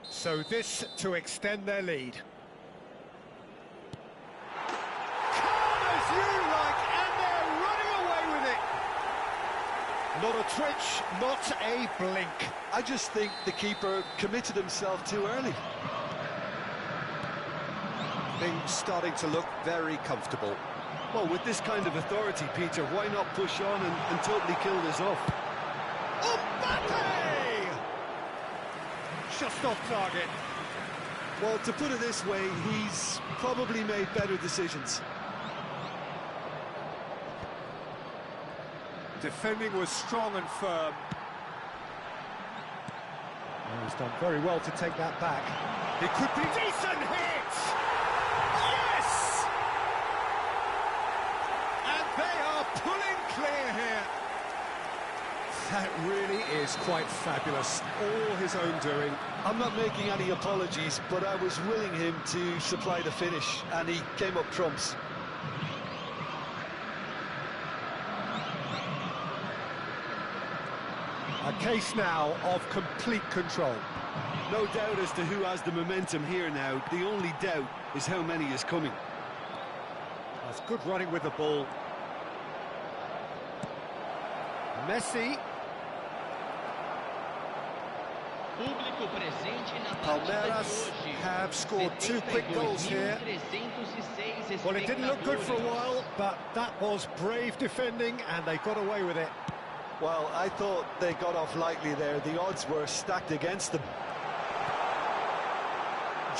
So this to extend their lead. Calm as you like, and they're running away with it. Not a twitch, not a blink. I just think the keeper committed himself too early. Things starting to look very comfortable. Well, with this kind of authority, Peter, why not push on and totally kill this off? Mbappe! Just off target. Well, to put it this way, he's probably made better decisions. Defending was strong and firm. Oh, he's done very well to take that back. It could be decent hit! Yes! And they are pulling clear here. That really is quite fabulous. All his own doing. I'm not making any apologies, but I was willing him to supply the finish, and he came up trumps. A case now of complete control. No doubt as to who has the momentum here now. The only doubt is how many is coming. That's good running with the ball. Messi. Palmeiras have scored 2 quick goals here. Well, it didn't look good for a while, but that was brave defending, and they got away with it. Well, I thought they got off lightly there. The odds were stacked against them.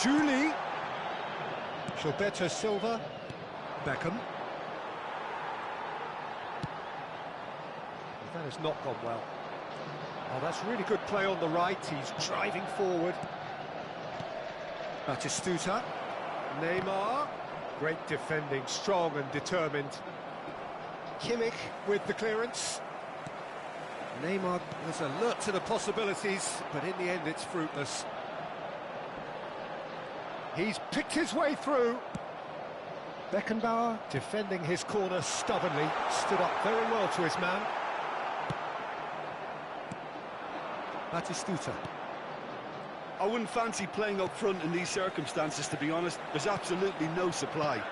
Julie. Gilberto Silva. Beckham. That has not gone well. Oh, that's really good play on the right. He's driving forward. Batistuta. Neymar. Great defending, strong and determined. Kimmich with the clearance. Neymar was alert to the possibilities, but in the end it's fruitless. He's picked his way through. Beckenbauer defending his corner stubbornly, stood up very well to his man. Batistuta. I wouldn't fancy playing up front in these circumstances, to be honest. There's absolutely no supply.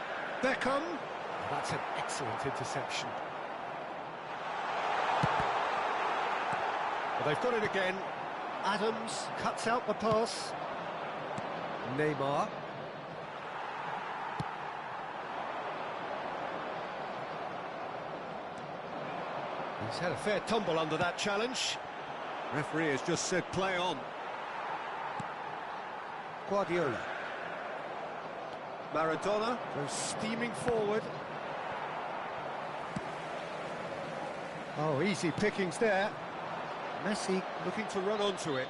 Beckham. That's an excellent interception. Well, they've got it again. Adams cuts out the pass. Neymar. He's had a fair tumble under that challenge. Referee has just said play on. Guardiola. Maradona goes steaming forward. Oh, easy pickings there. Messi looking to run onto it.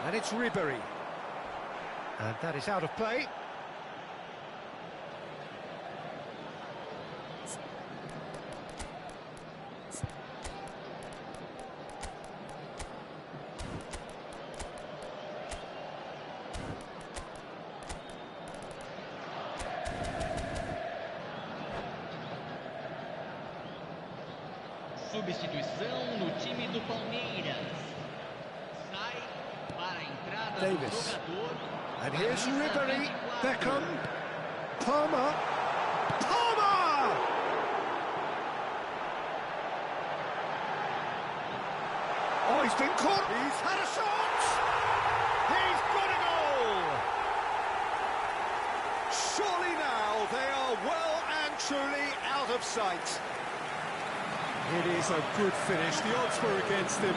And it's Ribery. And that is out of play. Substituição no time do Palmeiras. Sai para a entrada Davis. do jogador. And here's Ribery. Beckham. Palmer. Palmer! Oh, he's been caught. He's had a shot. He's got a goal. Surely now they are well and truly out of sight. It is a good finish. The odds were against him.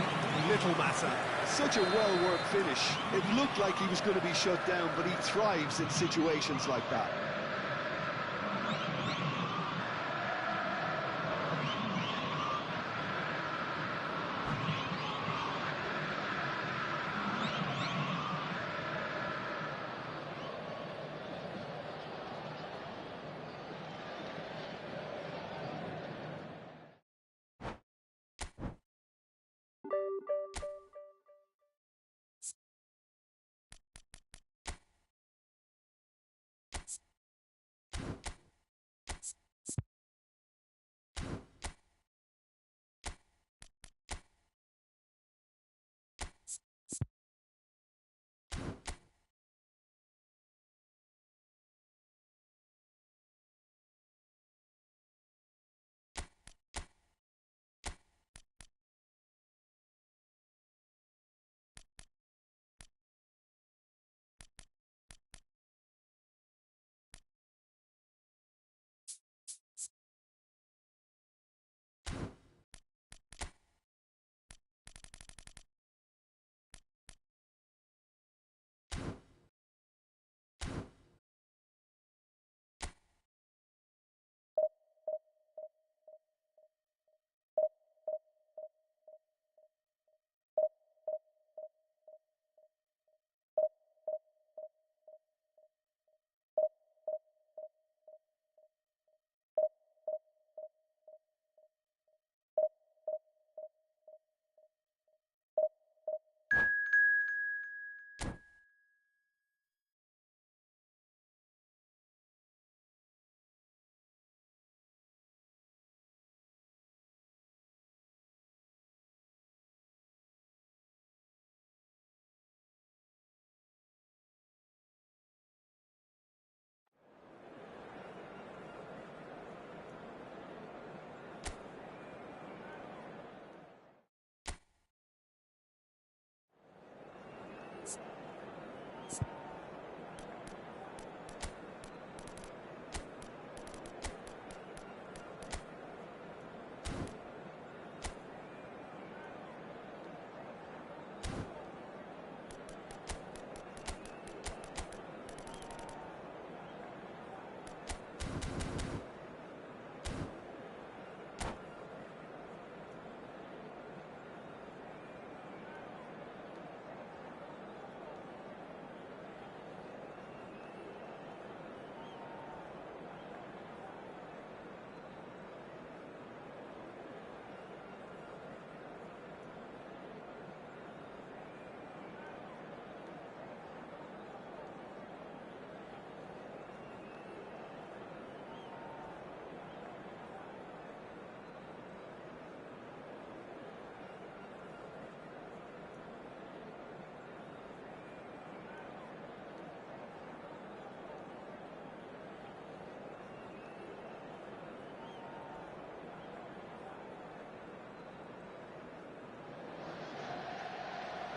Little matter. Such a well-worked finish. It looked like he was going to be shut down, but he thrives in situations like that.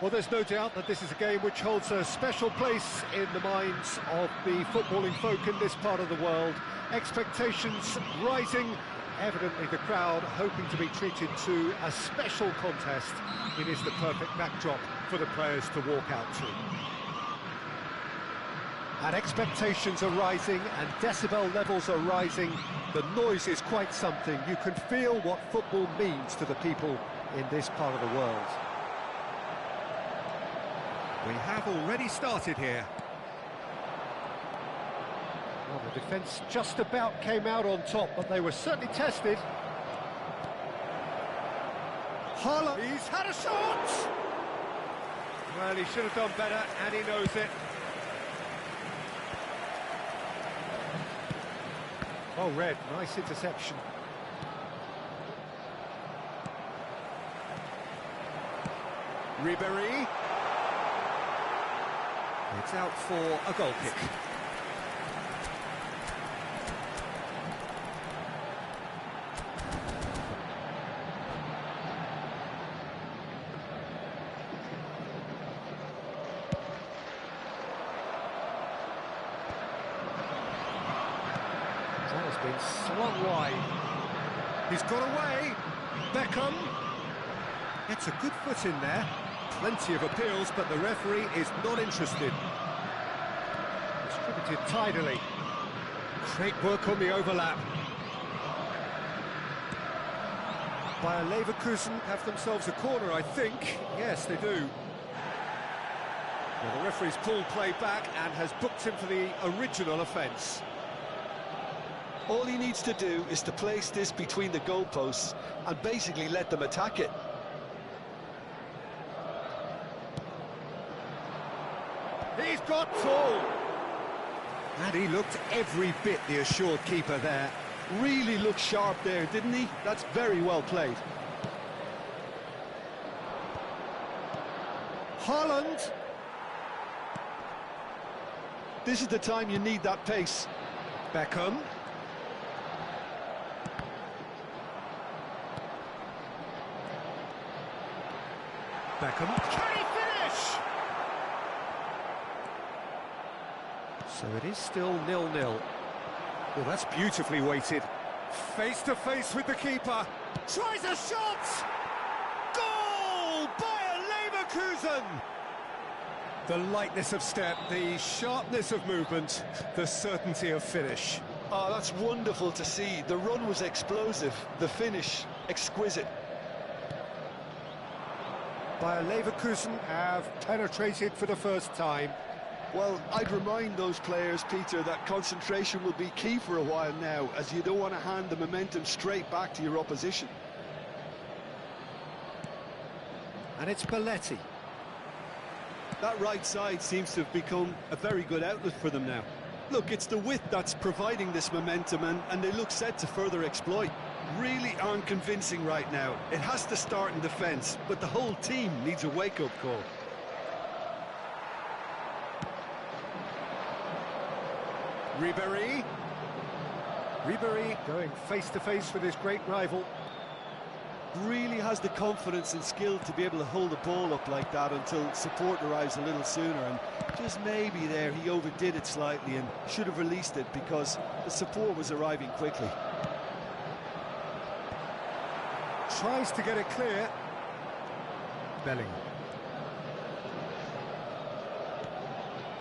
Well, there's no doubt that this is a game which holds a special place in the minds of the footballing folk in this part of the world. Expectations rising, evidently the crowd hoping to be treated to a special contest. It is the perfect backdrop for the players to walk out to. And expectations are rising and decibel levels are rising. The noise is quite something. You can feel what football means to the people in this part of the world. We have already started here. Well, the defence just about came out on top, but they were certainly tested. Haaland, he's had a shot! Well, he should have done better, and he knows it. Oh, Red, nice interception. Ribéry. It's out for a goal kick. That has been slung wide. He's got away. Beckham. Gets a good foot in there. Plenty of appeals, but the referee is not interested. Distributed tidily. Great work on the overlap. Bayer Leverkusen have themselves a corner, I think. Yes, they do. Well, the referee's pulled play back and has booked him for the original offence. All he needs to do is to place this between the goalposts and basically let them attack it. He's got full! And he looked every bit the assured keeper there. Really looked sharp there, didn't he? That's very well played. Haaland! This is the time you need that pace. Beckham. Beckham. Can he finish? So it is still 0-0. Well, that's beautifully weighted. Face to face with the keeper. Tries a shot! Goal! Bayer Leverkusen! The lightness of step, the sharpness of movement, the certainty of finish. Oh, that's wonderful to see. The run was explosive, the finish exquisite. Bayer Leverkusen have penetrated for the first time. Well, I'd remind those players, Peter, that concentration will be key for a while now, as you don't want to hand the momentum straight back to your opposition. And it's Belletti. That right side seems to have become a very good outlet for them now. Look, it's the width that's providing this momentum, and they look set to further exploit. Really aren't convincing right now. It has to start in defence, but the whole team needs a wake-up call. Ribéry. Ribéry going face-to-face with his great rival. Really has the confidence and skill to be able to hold the ball up like that until support arrives a little sooner, and just maybe there he overdid it slightly and should have released it because the support was arriving quickly. Tries to get it clear. Bellingham.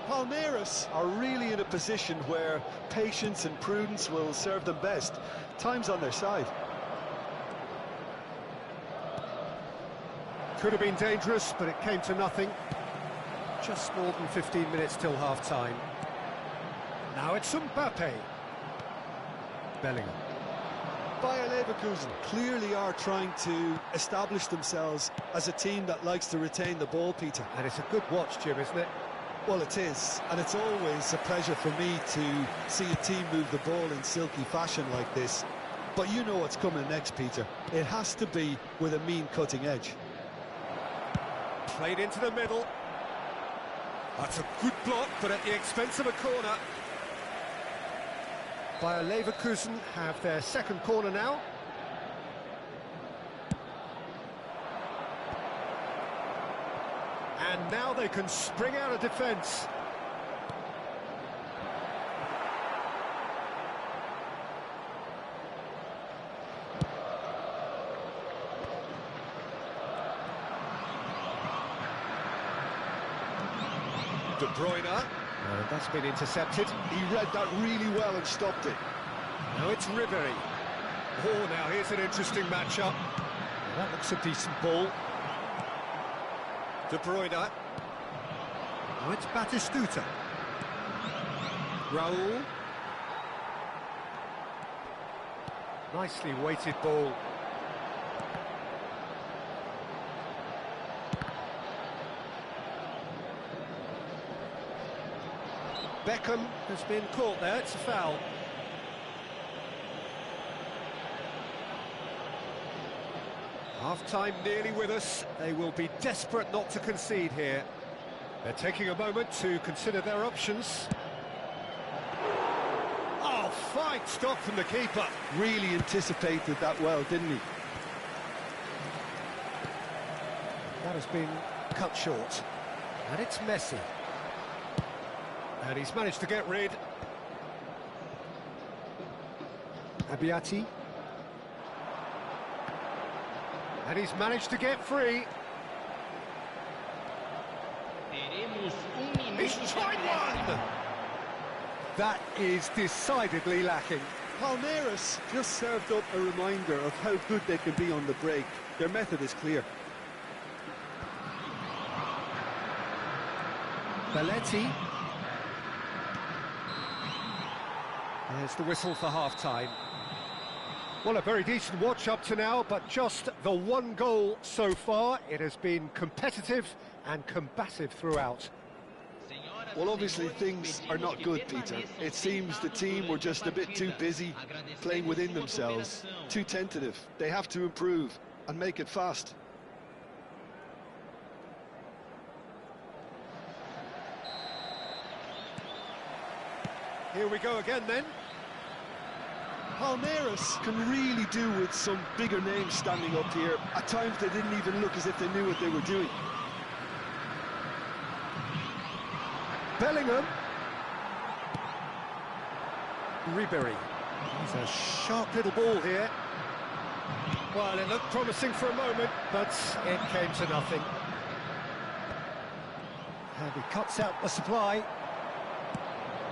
Palmeiras are really in a position where patience and prudence will serve them best. Time's on their side. Could have been dangerous, but it came to nothing. Just more than 15 minutes till half-time. Now it's Mbappe. Bellingham. Bayer Leverkusen clearly are trying to establish themselves as a team that likes to retain the ball, Peter. And it's a good watch, Jim, isn't it? Well, it is, and it's always a pleasure for me to see a team move the ball in silky fashion like this. But you know what's coming next, Peter. It has to be with a mean cutting edge. Played into the middle. That's a good block, but at the expense of a corner. Bayer Leverkusen have their second corner now. And now they can spring out of defence. De Bruyne. That's been intercepted. He read that really well and stopped it. Now it's Ribery. Oh, now here's an interesting matchup. That looks a decent ball. De Bruyne. Now it's Batistuta. Raul. Nicely weighted ball. Beckham has been caught there, it's a foul. Half-time nearly with us. They will be desperate not to concede here. They're taking a moment to consider their options. Oh, fine stop from the keeper. Really anticipated that well, didn't he? That has been cut short. And it's Messi. And he's managed to get rid. Abiati. And he's managed to get free. He's tried one! That is decidedly lacking. Palmeiras just served up a reminder of how good they can be on the break. Their method is clear. Belletti. There's the whistle for half-time. Well, a very decent watch up to now, but just the one goal so far. It has been competitive and combative throughout. Well, obviously things are not good, Peter. It seems the team were just a bit too busy playing within themselves, too tentative. They have to improve and make it fast. Here we go again then. Palmeiras can really do with some bigger names standing up here. At times they didn't even look as if they knew what they were doing. Bellingham. Ribery. He's a sharp little ball here. Well, it looked promising for a moment, but it came to nothing. And he cuts out the supply.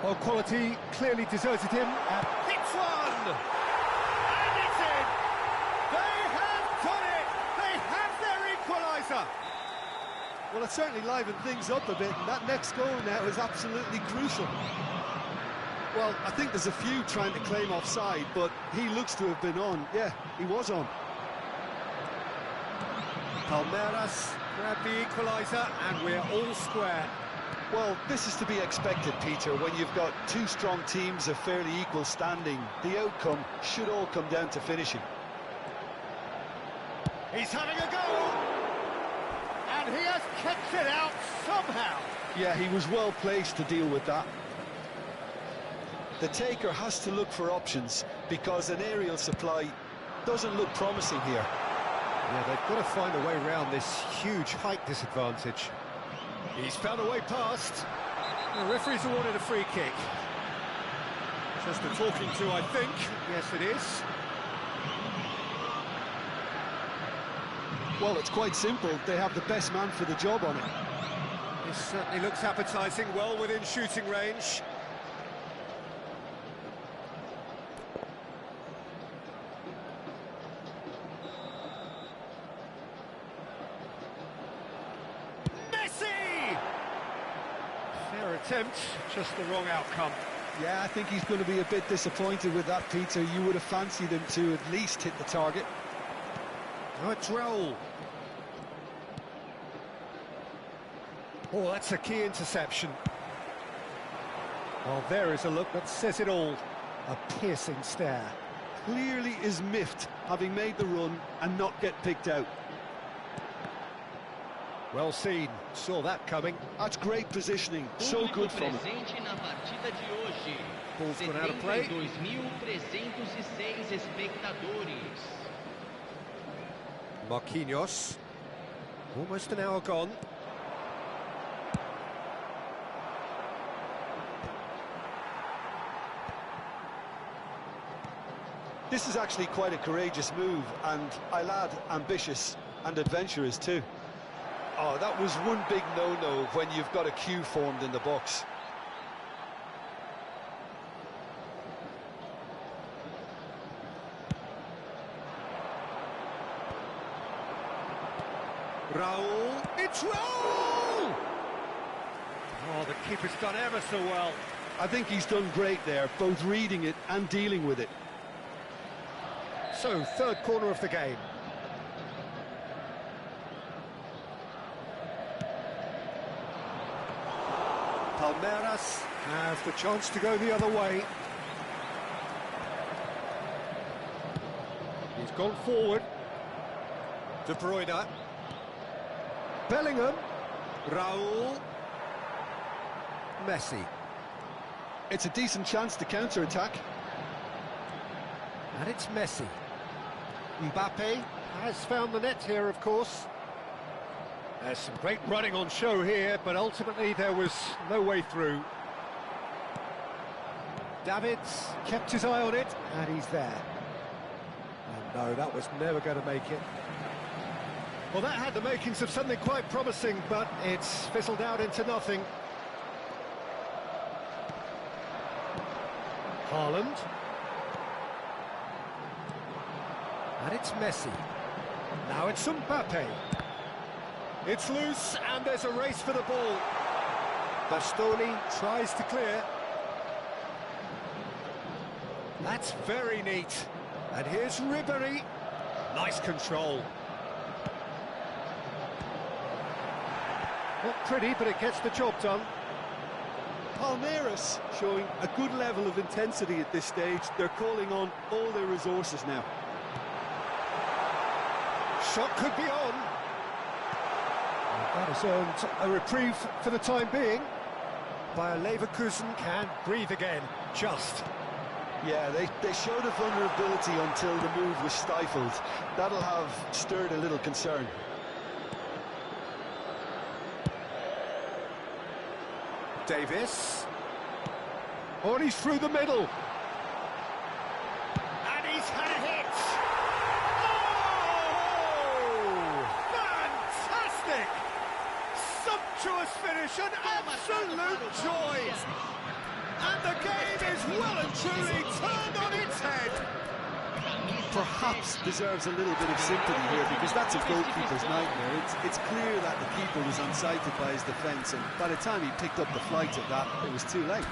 Well, quality clearly deserted him. And hits one! And it's in! They have done it! They have their equaliser! Well, it certainly livened things up a bit, and that next goal now is absolutely crucial. Well, I think there's a few trying to claim offside, but he looks to have been on. Yeah, he was on. Palmeiras grab the equaliser, and we're all square. Well, this is to be expected, Peter. When you've got two strong teams of fairly equal standing, the outcome should all come down to finishing. He's having a go! And he has kept it out somehow. Yeah, he was well placed to deal with that. The taker has to look for options because an aerial supply doesn't look promising here. Yeah, they've got to find a way around this huge height disadvantage. He's found a way past. The referee's awarded a free kick. Just a talking to, I think. Yes, it is. Well, it's quite simple. They have the best man for the job on it. This certainly looks appetising, well within shooting range. Messi! Fair attempt, just the wrong outcome. Yeah, I think he's going to be a bit disappointed with that, Peter. You would have fancied him to at least hit the target. Oh, it's Raul. Oh, that's a key interception. Well, there is a look that says it all. A piercing stare. Clearly is miffed, having made the run and not get picked out. Well seen. Saw that coming. That's great positioning. So good from him. Ball's gone out of play. 72.306 espectadores. Marquinhos. Almost an hour gone. This is actually quite a courageous move, and I'll add ambitious and adventurous too. Oh, that was one big no-no when you've got a queue formed in the box. Raul, it's Raul! Oh, the keeper's done ever so well. I think he's done great there, both reading it and dealing with it. So, third corner of the game. Palmeiras have the chance to go the other way. He's gone forward. De Bruyne. Bellingham. Raul. Messi. It's a decent chance to counter-attack. And it's Messi. Mbappe has found the net here, of course. There's some great running on show here, but ultimately there was no way through. Davids kept his eye on it, and he's there. And no, that was never going to make it. Well, that had the makings of something quite promising, but it's fizzled out into nothing. Haaland. And it's Messi. Now it's Mbappe. It's loose, and there's a race for the ball. Bastoni tries to clear. That's very neat. And here's Ribéry. Nice control. Not pretty, but it gets the job done. Palmeiras showing a good level of intensity at this stage. They're calling on all their resources now. Shot could be on. That has earned a reprieve for the time being. Bayer Leverkusen can breathe again, just. Yeah, they showed a vulnerability until the move was stifled. That'll have stirred a little concern. Davis. Oh, and he's through the middle. And he's had a hit. Oh! Fantastic! Sumptuous finish, an absolute joy. And the game is well and truly turned on its head. Perhaps deserves a little bit of sympathy here, because that's a goalkeeper's nightmare. It's clear that the keeper was unsighted by his defence, and by the time he picked up the flight of that, it was too late.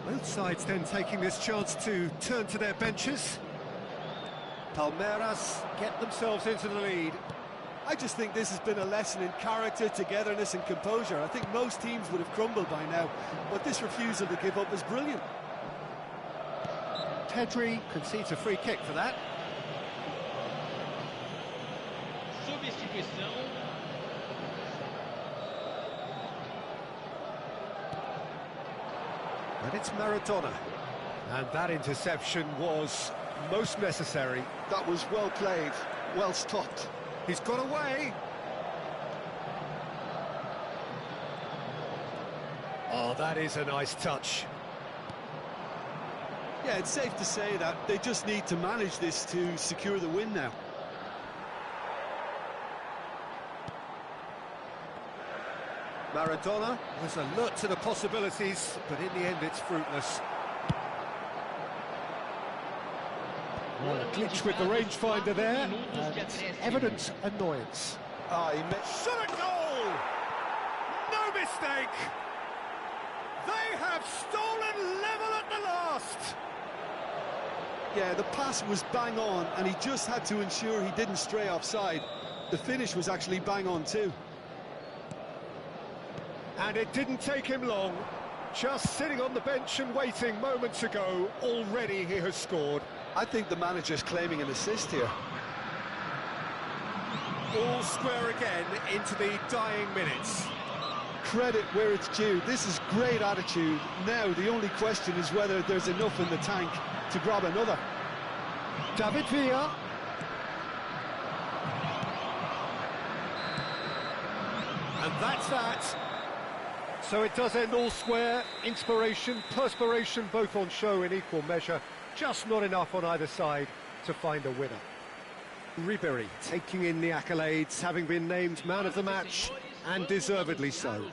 Both sides then taking this chance to turn to their benches. Palmeiras get themselves into the lead. I just think this has been a lesson in character, togetherness and composure. I think most teams would have crumbled by now, but this refusal to give up is brilliant. Pedri concedes a free kick for that. Substituição. And it's Maradona. And that interception was most necessary. That was well played, well stopped. He's got away. Oh, that is a nice touch. Yeah, it's safe to say that they just need to manage this to secure the win now. Maradona was alert to the possibilities, but in the end it's fruitless. Well, a glitch with the rangefinder there, and evident annoyance. Ah, he missed. Shot a goal! No mistake! They have stolen level at the last! Yeah, the pass was bang on, and he just had to ensure he didn't stray offside. The finish was actually bang on too. And it didn't take him long. Just sitting on the bench and waiting moments ago, already he has scored. I think the manager's claiming an assist here. All square again into the dying minutes. Credit where it's due. This is great attitude. Now the only question is whether there's enough in the tank to grab another. David Villa. And that's that. So it does end all square. Inspiration, perspiration, both on show in equal measure. Just not enough on either side to find a winner. Ribéry taking in the accolades, having been named man of the match, and deservedly so.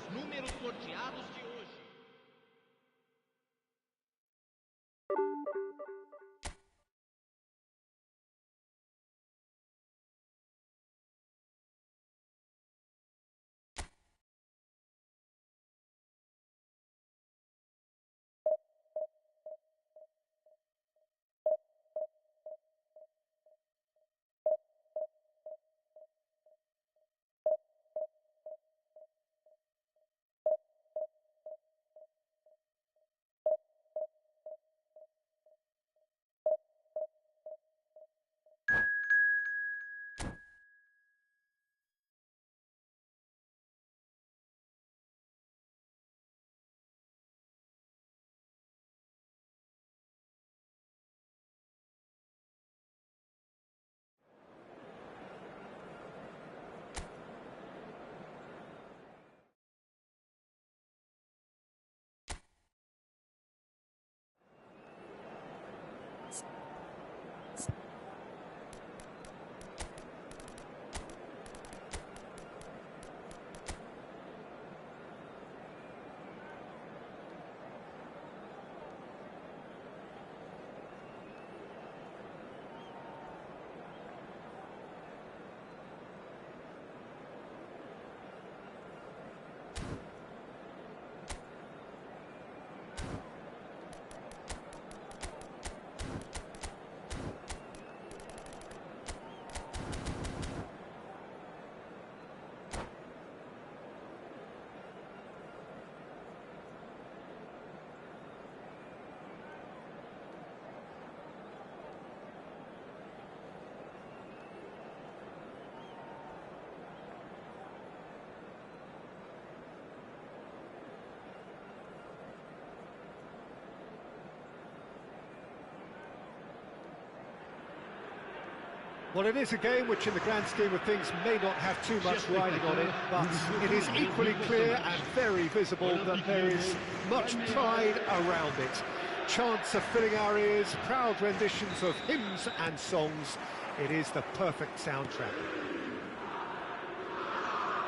Well, it is a game which in the grand scheme of things may not have too much riding on it, but it is equally clear and very visible that there is much pride around it. Chants are filling our ears, proud renditions of hymns and songs. It is the perfect soundtrack.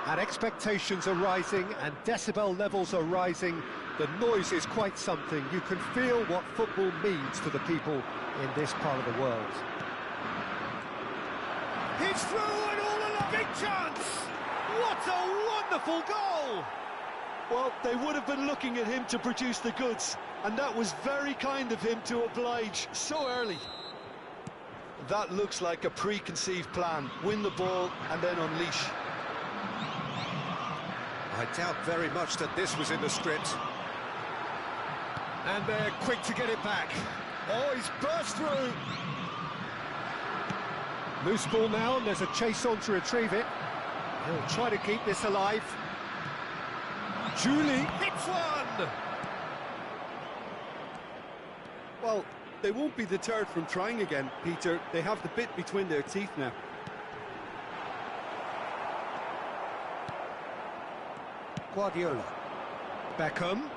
And expectations are rising and decibel levels are rising. The noise is quite something. You can feel what football means to the people in this part of the world. He's through and all along. Big chance! What a wonderful goal! Well, they would have been looking at him to produce the goods, and that was very kind of him to oblige so early. That looks like a preconceived plan. Win the ball and then unleash. I doubt very much that this was in the script. And they're quick to get it back. Oh, he's burst through. Loose ball now, and there's a chase on to retrieve it. He'll try to keep this alive. Julie hits one! Well, they won't be deterred from trying again, Peter. They have the bit between their teeth now. Guardiola. Beckham.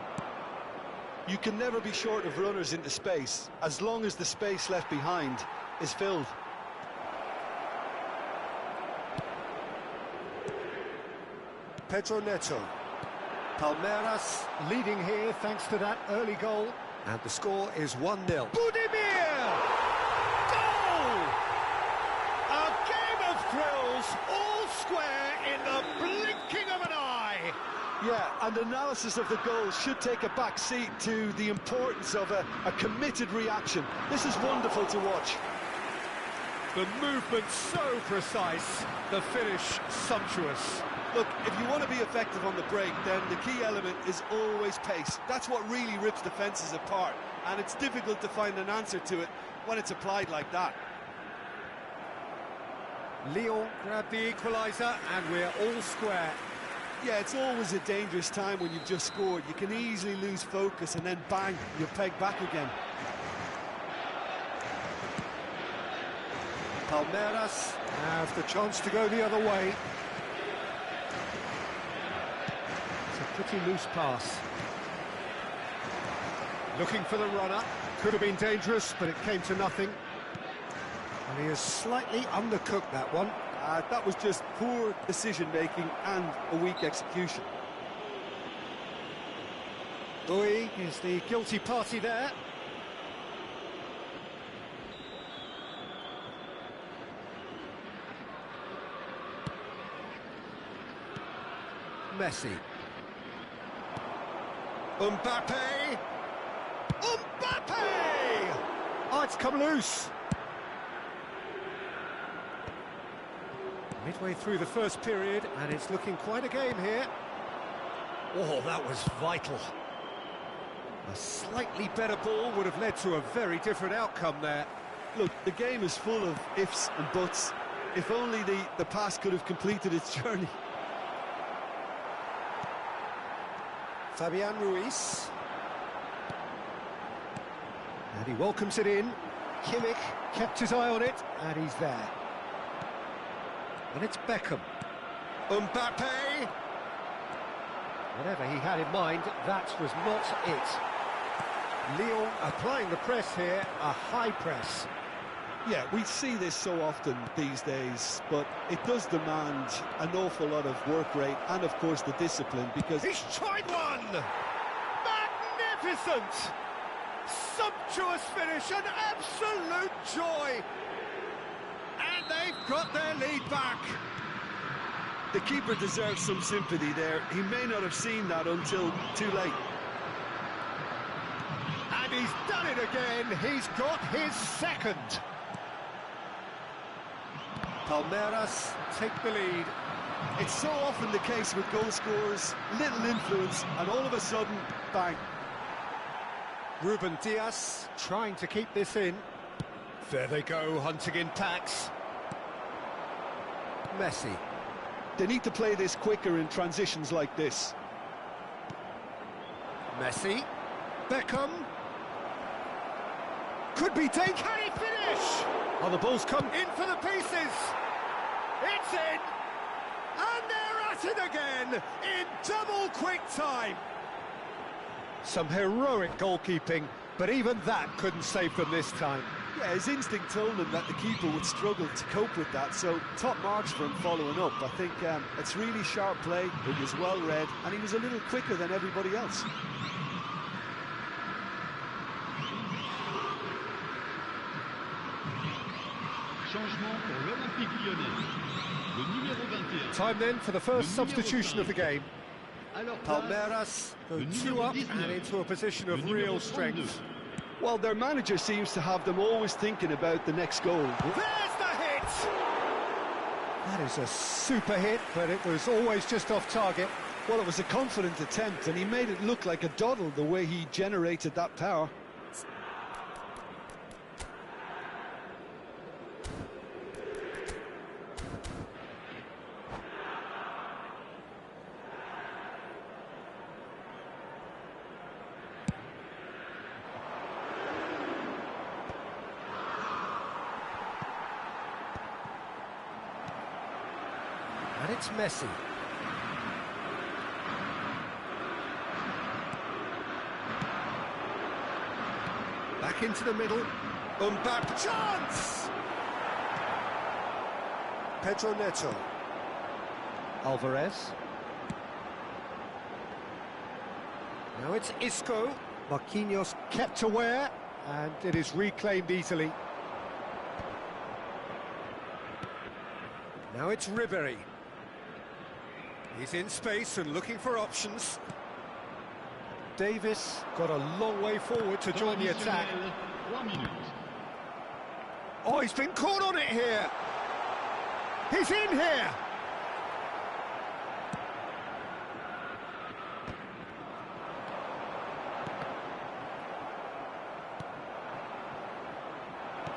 You can never be short of runners into space, as long as the space left behind is filled. Pedro Neto. Palmeiras leading here thanks to that early goal. And the score is 1-0. Budimir! Goal! A game of thrills, all square in the blinking of an eye. Yeah, and analysis of the goal should take a back seat to the importance of a committed reaction. This is wonderful to watch. The movement so precise, the finish sumptuous. Look, if you want to be effective on the break, then the key element is always pace. That's what really rips defences apart, and it's difficult to find an answer to it when it's applied like that. Lyon grabbed the equaliser, and we're all square. Yeah, it's always a dangerous time when you've just scored. You can easily lose focus, and then bang, you're pegged back again. Palmeiras have the chance to go the other way. It's a pretty loose pass. Looking for the runner. Could have been dangerous, but it came to nothing. And he has slightly undercooked that one. That was just poor decision-making and a weak execution. Bui is the guilty party there. Messi. Mbappe! Mbappe! Oh, it's come loose. Midway through the first period, and it's looking quite a game here. Oh, that was vital. A slightly better ball would have led to a very different outcome there. Look, the game is full of ifs and buts. If only the pass could have completed its journey. Fabian Ruiz. And he welcomes it in. Kimmich kept his eye on it, and he's there. And it's Beckham. Mbappe! Whatever he had in mind, that was not it. Lyon applying the press here, a high press. Yeah, we see this so often these days, but it does demand an awful lot of work rate and, of course, the discipline, because... He's tried one! Magnificent! Sumptuous finish, an absolute joy! And they've got their lead back. The keeper deserves some sympathy there. He may not have seen that until too late. And he's done it again. He's got his second. Palmeiras take the lead. It's so often the case with goal scorers, little influence, and all of a sudden, bang. Ruben Dias trying to keep this in. There they go, hunting in packs. Messi. They need to play this quicker in transitions like this. Messi. Beckham. Could be taken. Can he finish? Oh, the ball's come in for the pieces. It's in. And they're at it again in double quick time. Some heroic goalkeeping, but even that couldn't save them this time. Yeah, his instinct told him that the keeper would struggle to cope with that, so top marks for him following up. I think it's really sharp play, it was well read, and he was a little quicker than everybody else. Changement pour l'Olympique Lyonnais. Le numéro 21. Time then for the first substitution of the game. Palmeiras go le 2 up and into a position of real strength. Well, their manager seems to have them always thinking about the next goal. There's the hit! That is a super hit, but it was always just off target. Well, it was a confident attempt, and he made it look like a doddle the way he generated that power. And it's Messi. Back into the middle. Mbappe chance! Pedro Neto. Alvarez. Now it's Isco. Marquinhos kept aware, and it is reclaimed easily. Now it's Ribery. He's in space and looking for options. Davis got a long way forward to join the attack. 3 minutes. Oh, he's been caught on it here. He's in here.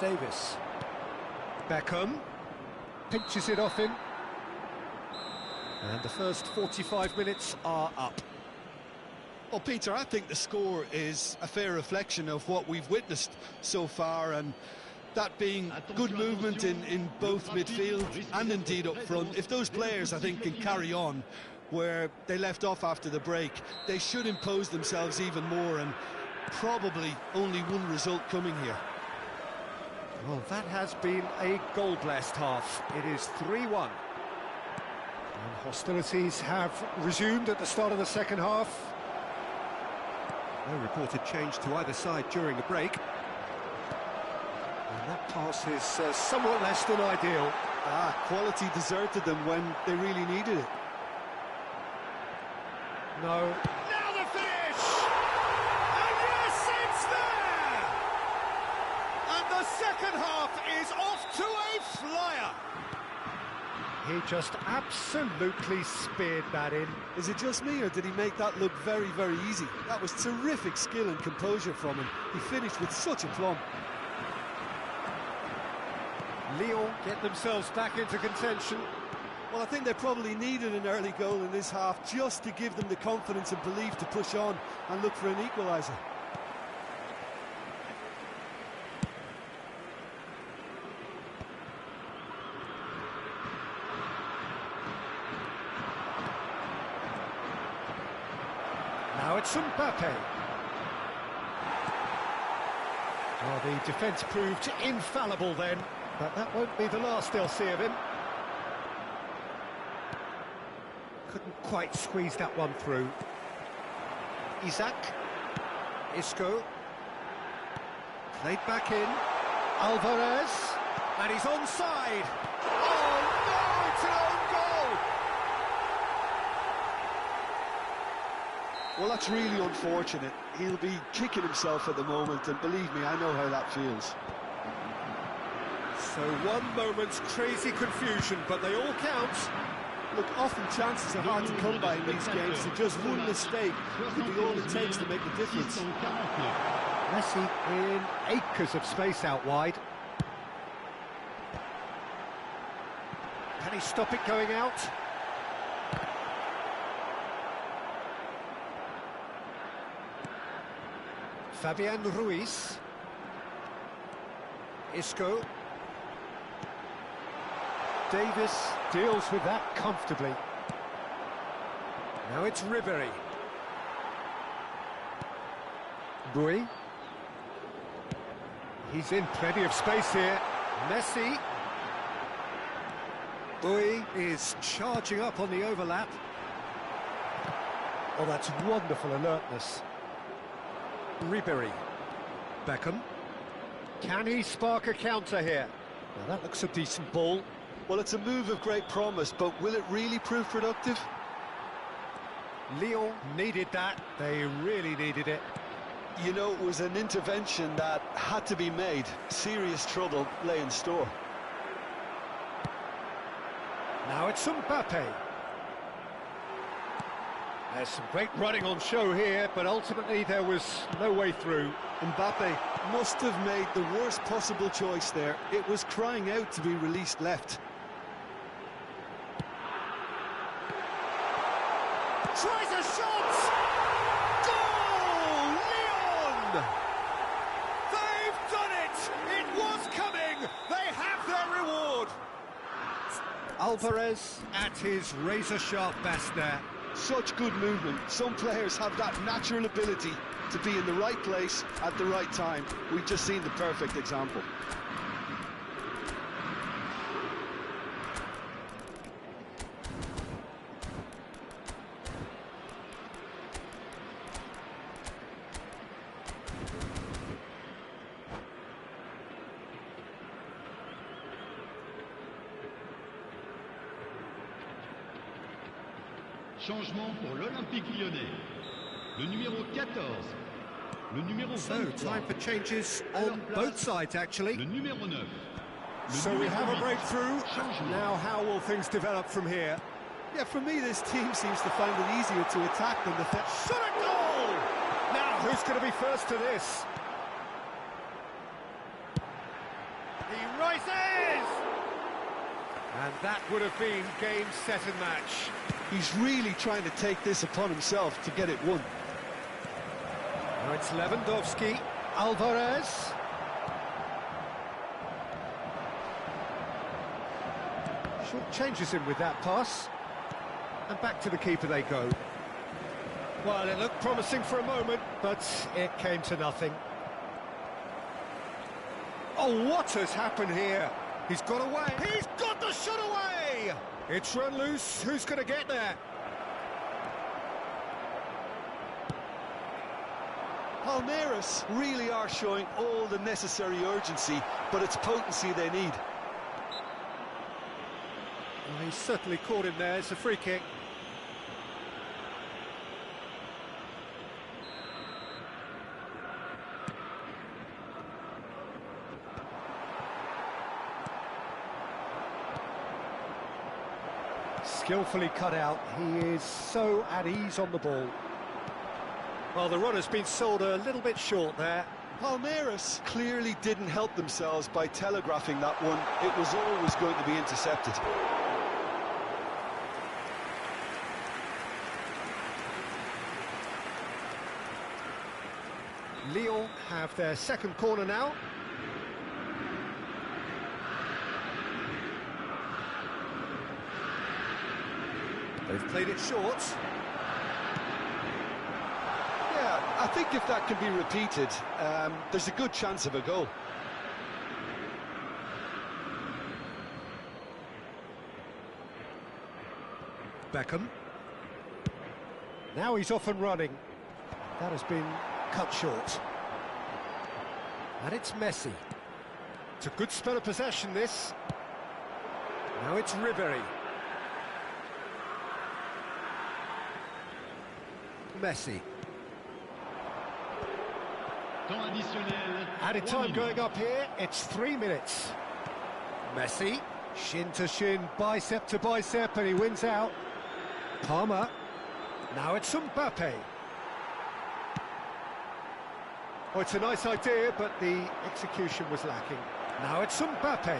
Davis. Beckham pinches it off him. And the first 45 minutes are up. Well, Peter, I think the score is a fair reflection of what we've witnessed so far, and that being good movement in both midfield and indeed up front. If those players, I think, can carry on where they left off after the break, they should impose themselves even more, and probably only one result coming here. Well, that has been a goal-blessed half. It is 3-1. And hostilities have resumed at the start of the second half. No reported change to either side during the break. And that pass is somewhat less than ideal. Quality deserted them when they really needed it. No. Now the finish! And yes, it's there! And the second half is off to a flyer. He just absolutely speared that in. Is it just me, or did he make that look very, very easy? That was terrific skill and composure from him. He finished with such aplomb. Lyon get themselves back into contention. Well, I think they probably needed an early goal in this half just to give them the confidence and belief to push on and look for an equaliser. Now it's Mbappe. Well, the defence proved infallible then, but that won't be the last they'll see of him. Couldn't quite squeeze that one through. Isaac. Isco. Played back in. Alvarez. And he's onside. Oh, no, it's an own goal! Well, that's really unfortunate. He'll be kicking himself at the moment, and believe me, I know how that feels. So one moment's crazy confusion, but they all count. Look, often chances are hard to come by in these games, so just one mistake could be all it takes to make the difference. Messi in acres of space out wide. Can he stop it going out? Fabian Ruiz. Isco. Davis deals with that comfortably. Now it's Ribéry. Bui. He's in plenty of space here. Messi. Bui is charging up on the overlap. Oh, that's wonderful alertness. Ribéry. Beckham. Can he spark a counter here? Now that looks a decent ball. Well, it's a move of great promise, but will it really prove productive? Lyon needed that. They really needed it. You know, it was an intervention that had to be made. Serious trouble lay in store. Now it's Mbappe. There's some great running on show here, but ultimately there was no way through. Mbappe must have made the worst possible choice there. It was crying out to be released left. Tries a shot! Goal! Lyon! They've done it! It was coming! They have their reward! Alvarez at his razor-sharp best there. Such good movement. Some players have that natural ability to be in the right place at the right time. We've just seen the perfect example. Changement pour l'Olympique Lyonnais. Le numéro 14. Le numéro 23. So, time for changes on both sides, actually. Le numéro 9. So we have a breakthrough. Now how will things develop from here? Yeah, for me, this team seems to find it easier to attack than defend. Shot a goal! Now, who's going to be first to this? He rises! And that would have been game, set and match. He's really trying to take this upon himself to get it won. Now it's Lewandowski, Alvarez. Short changes him with that pass. And back to the keeper they go. Well, it looked promising for a moment, but it came to nothing. Oh, what has happened here? He's got away. He's got the shot away! It's run loose. Who's going to get there? Palmeiras really are showing all the necessary urgency, but it's potency they need. Well, he's certainly caught him there. It's a free kick. Skillfully cut out. He is so at ease on the ball. Well, the run has been sold a little bit short there. Palmeiras clearly didn't help themselves by telegraphing that one. It was always going to be intercepted. Lyon have their second corner now. They've played it short. Yeah, I think if that can be repeated, there's a good chance of a goal. Beckham. Now he's off and running. That has been cut short. And it's Messi. It's a good spell of possession, this. Now it's Ribery. Messi. Temps additionnel. Added 3 time minutes. going up here, it's 3 minutes. Messi, shin to shin, bicep to bicep, and he wins out. Palmer. Now it's Mbappe. Oh, it's a nice idea, but the execution was lacking. Now it's Mbappe.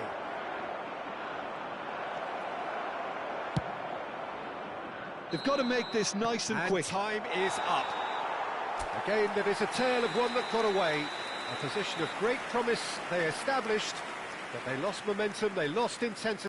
They've got to make this nice and quick. Time is up. A game that is a tale of one that got away. A position of great promise they established, but they lost momentum, they lost intensity.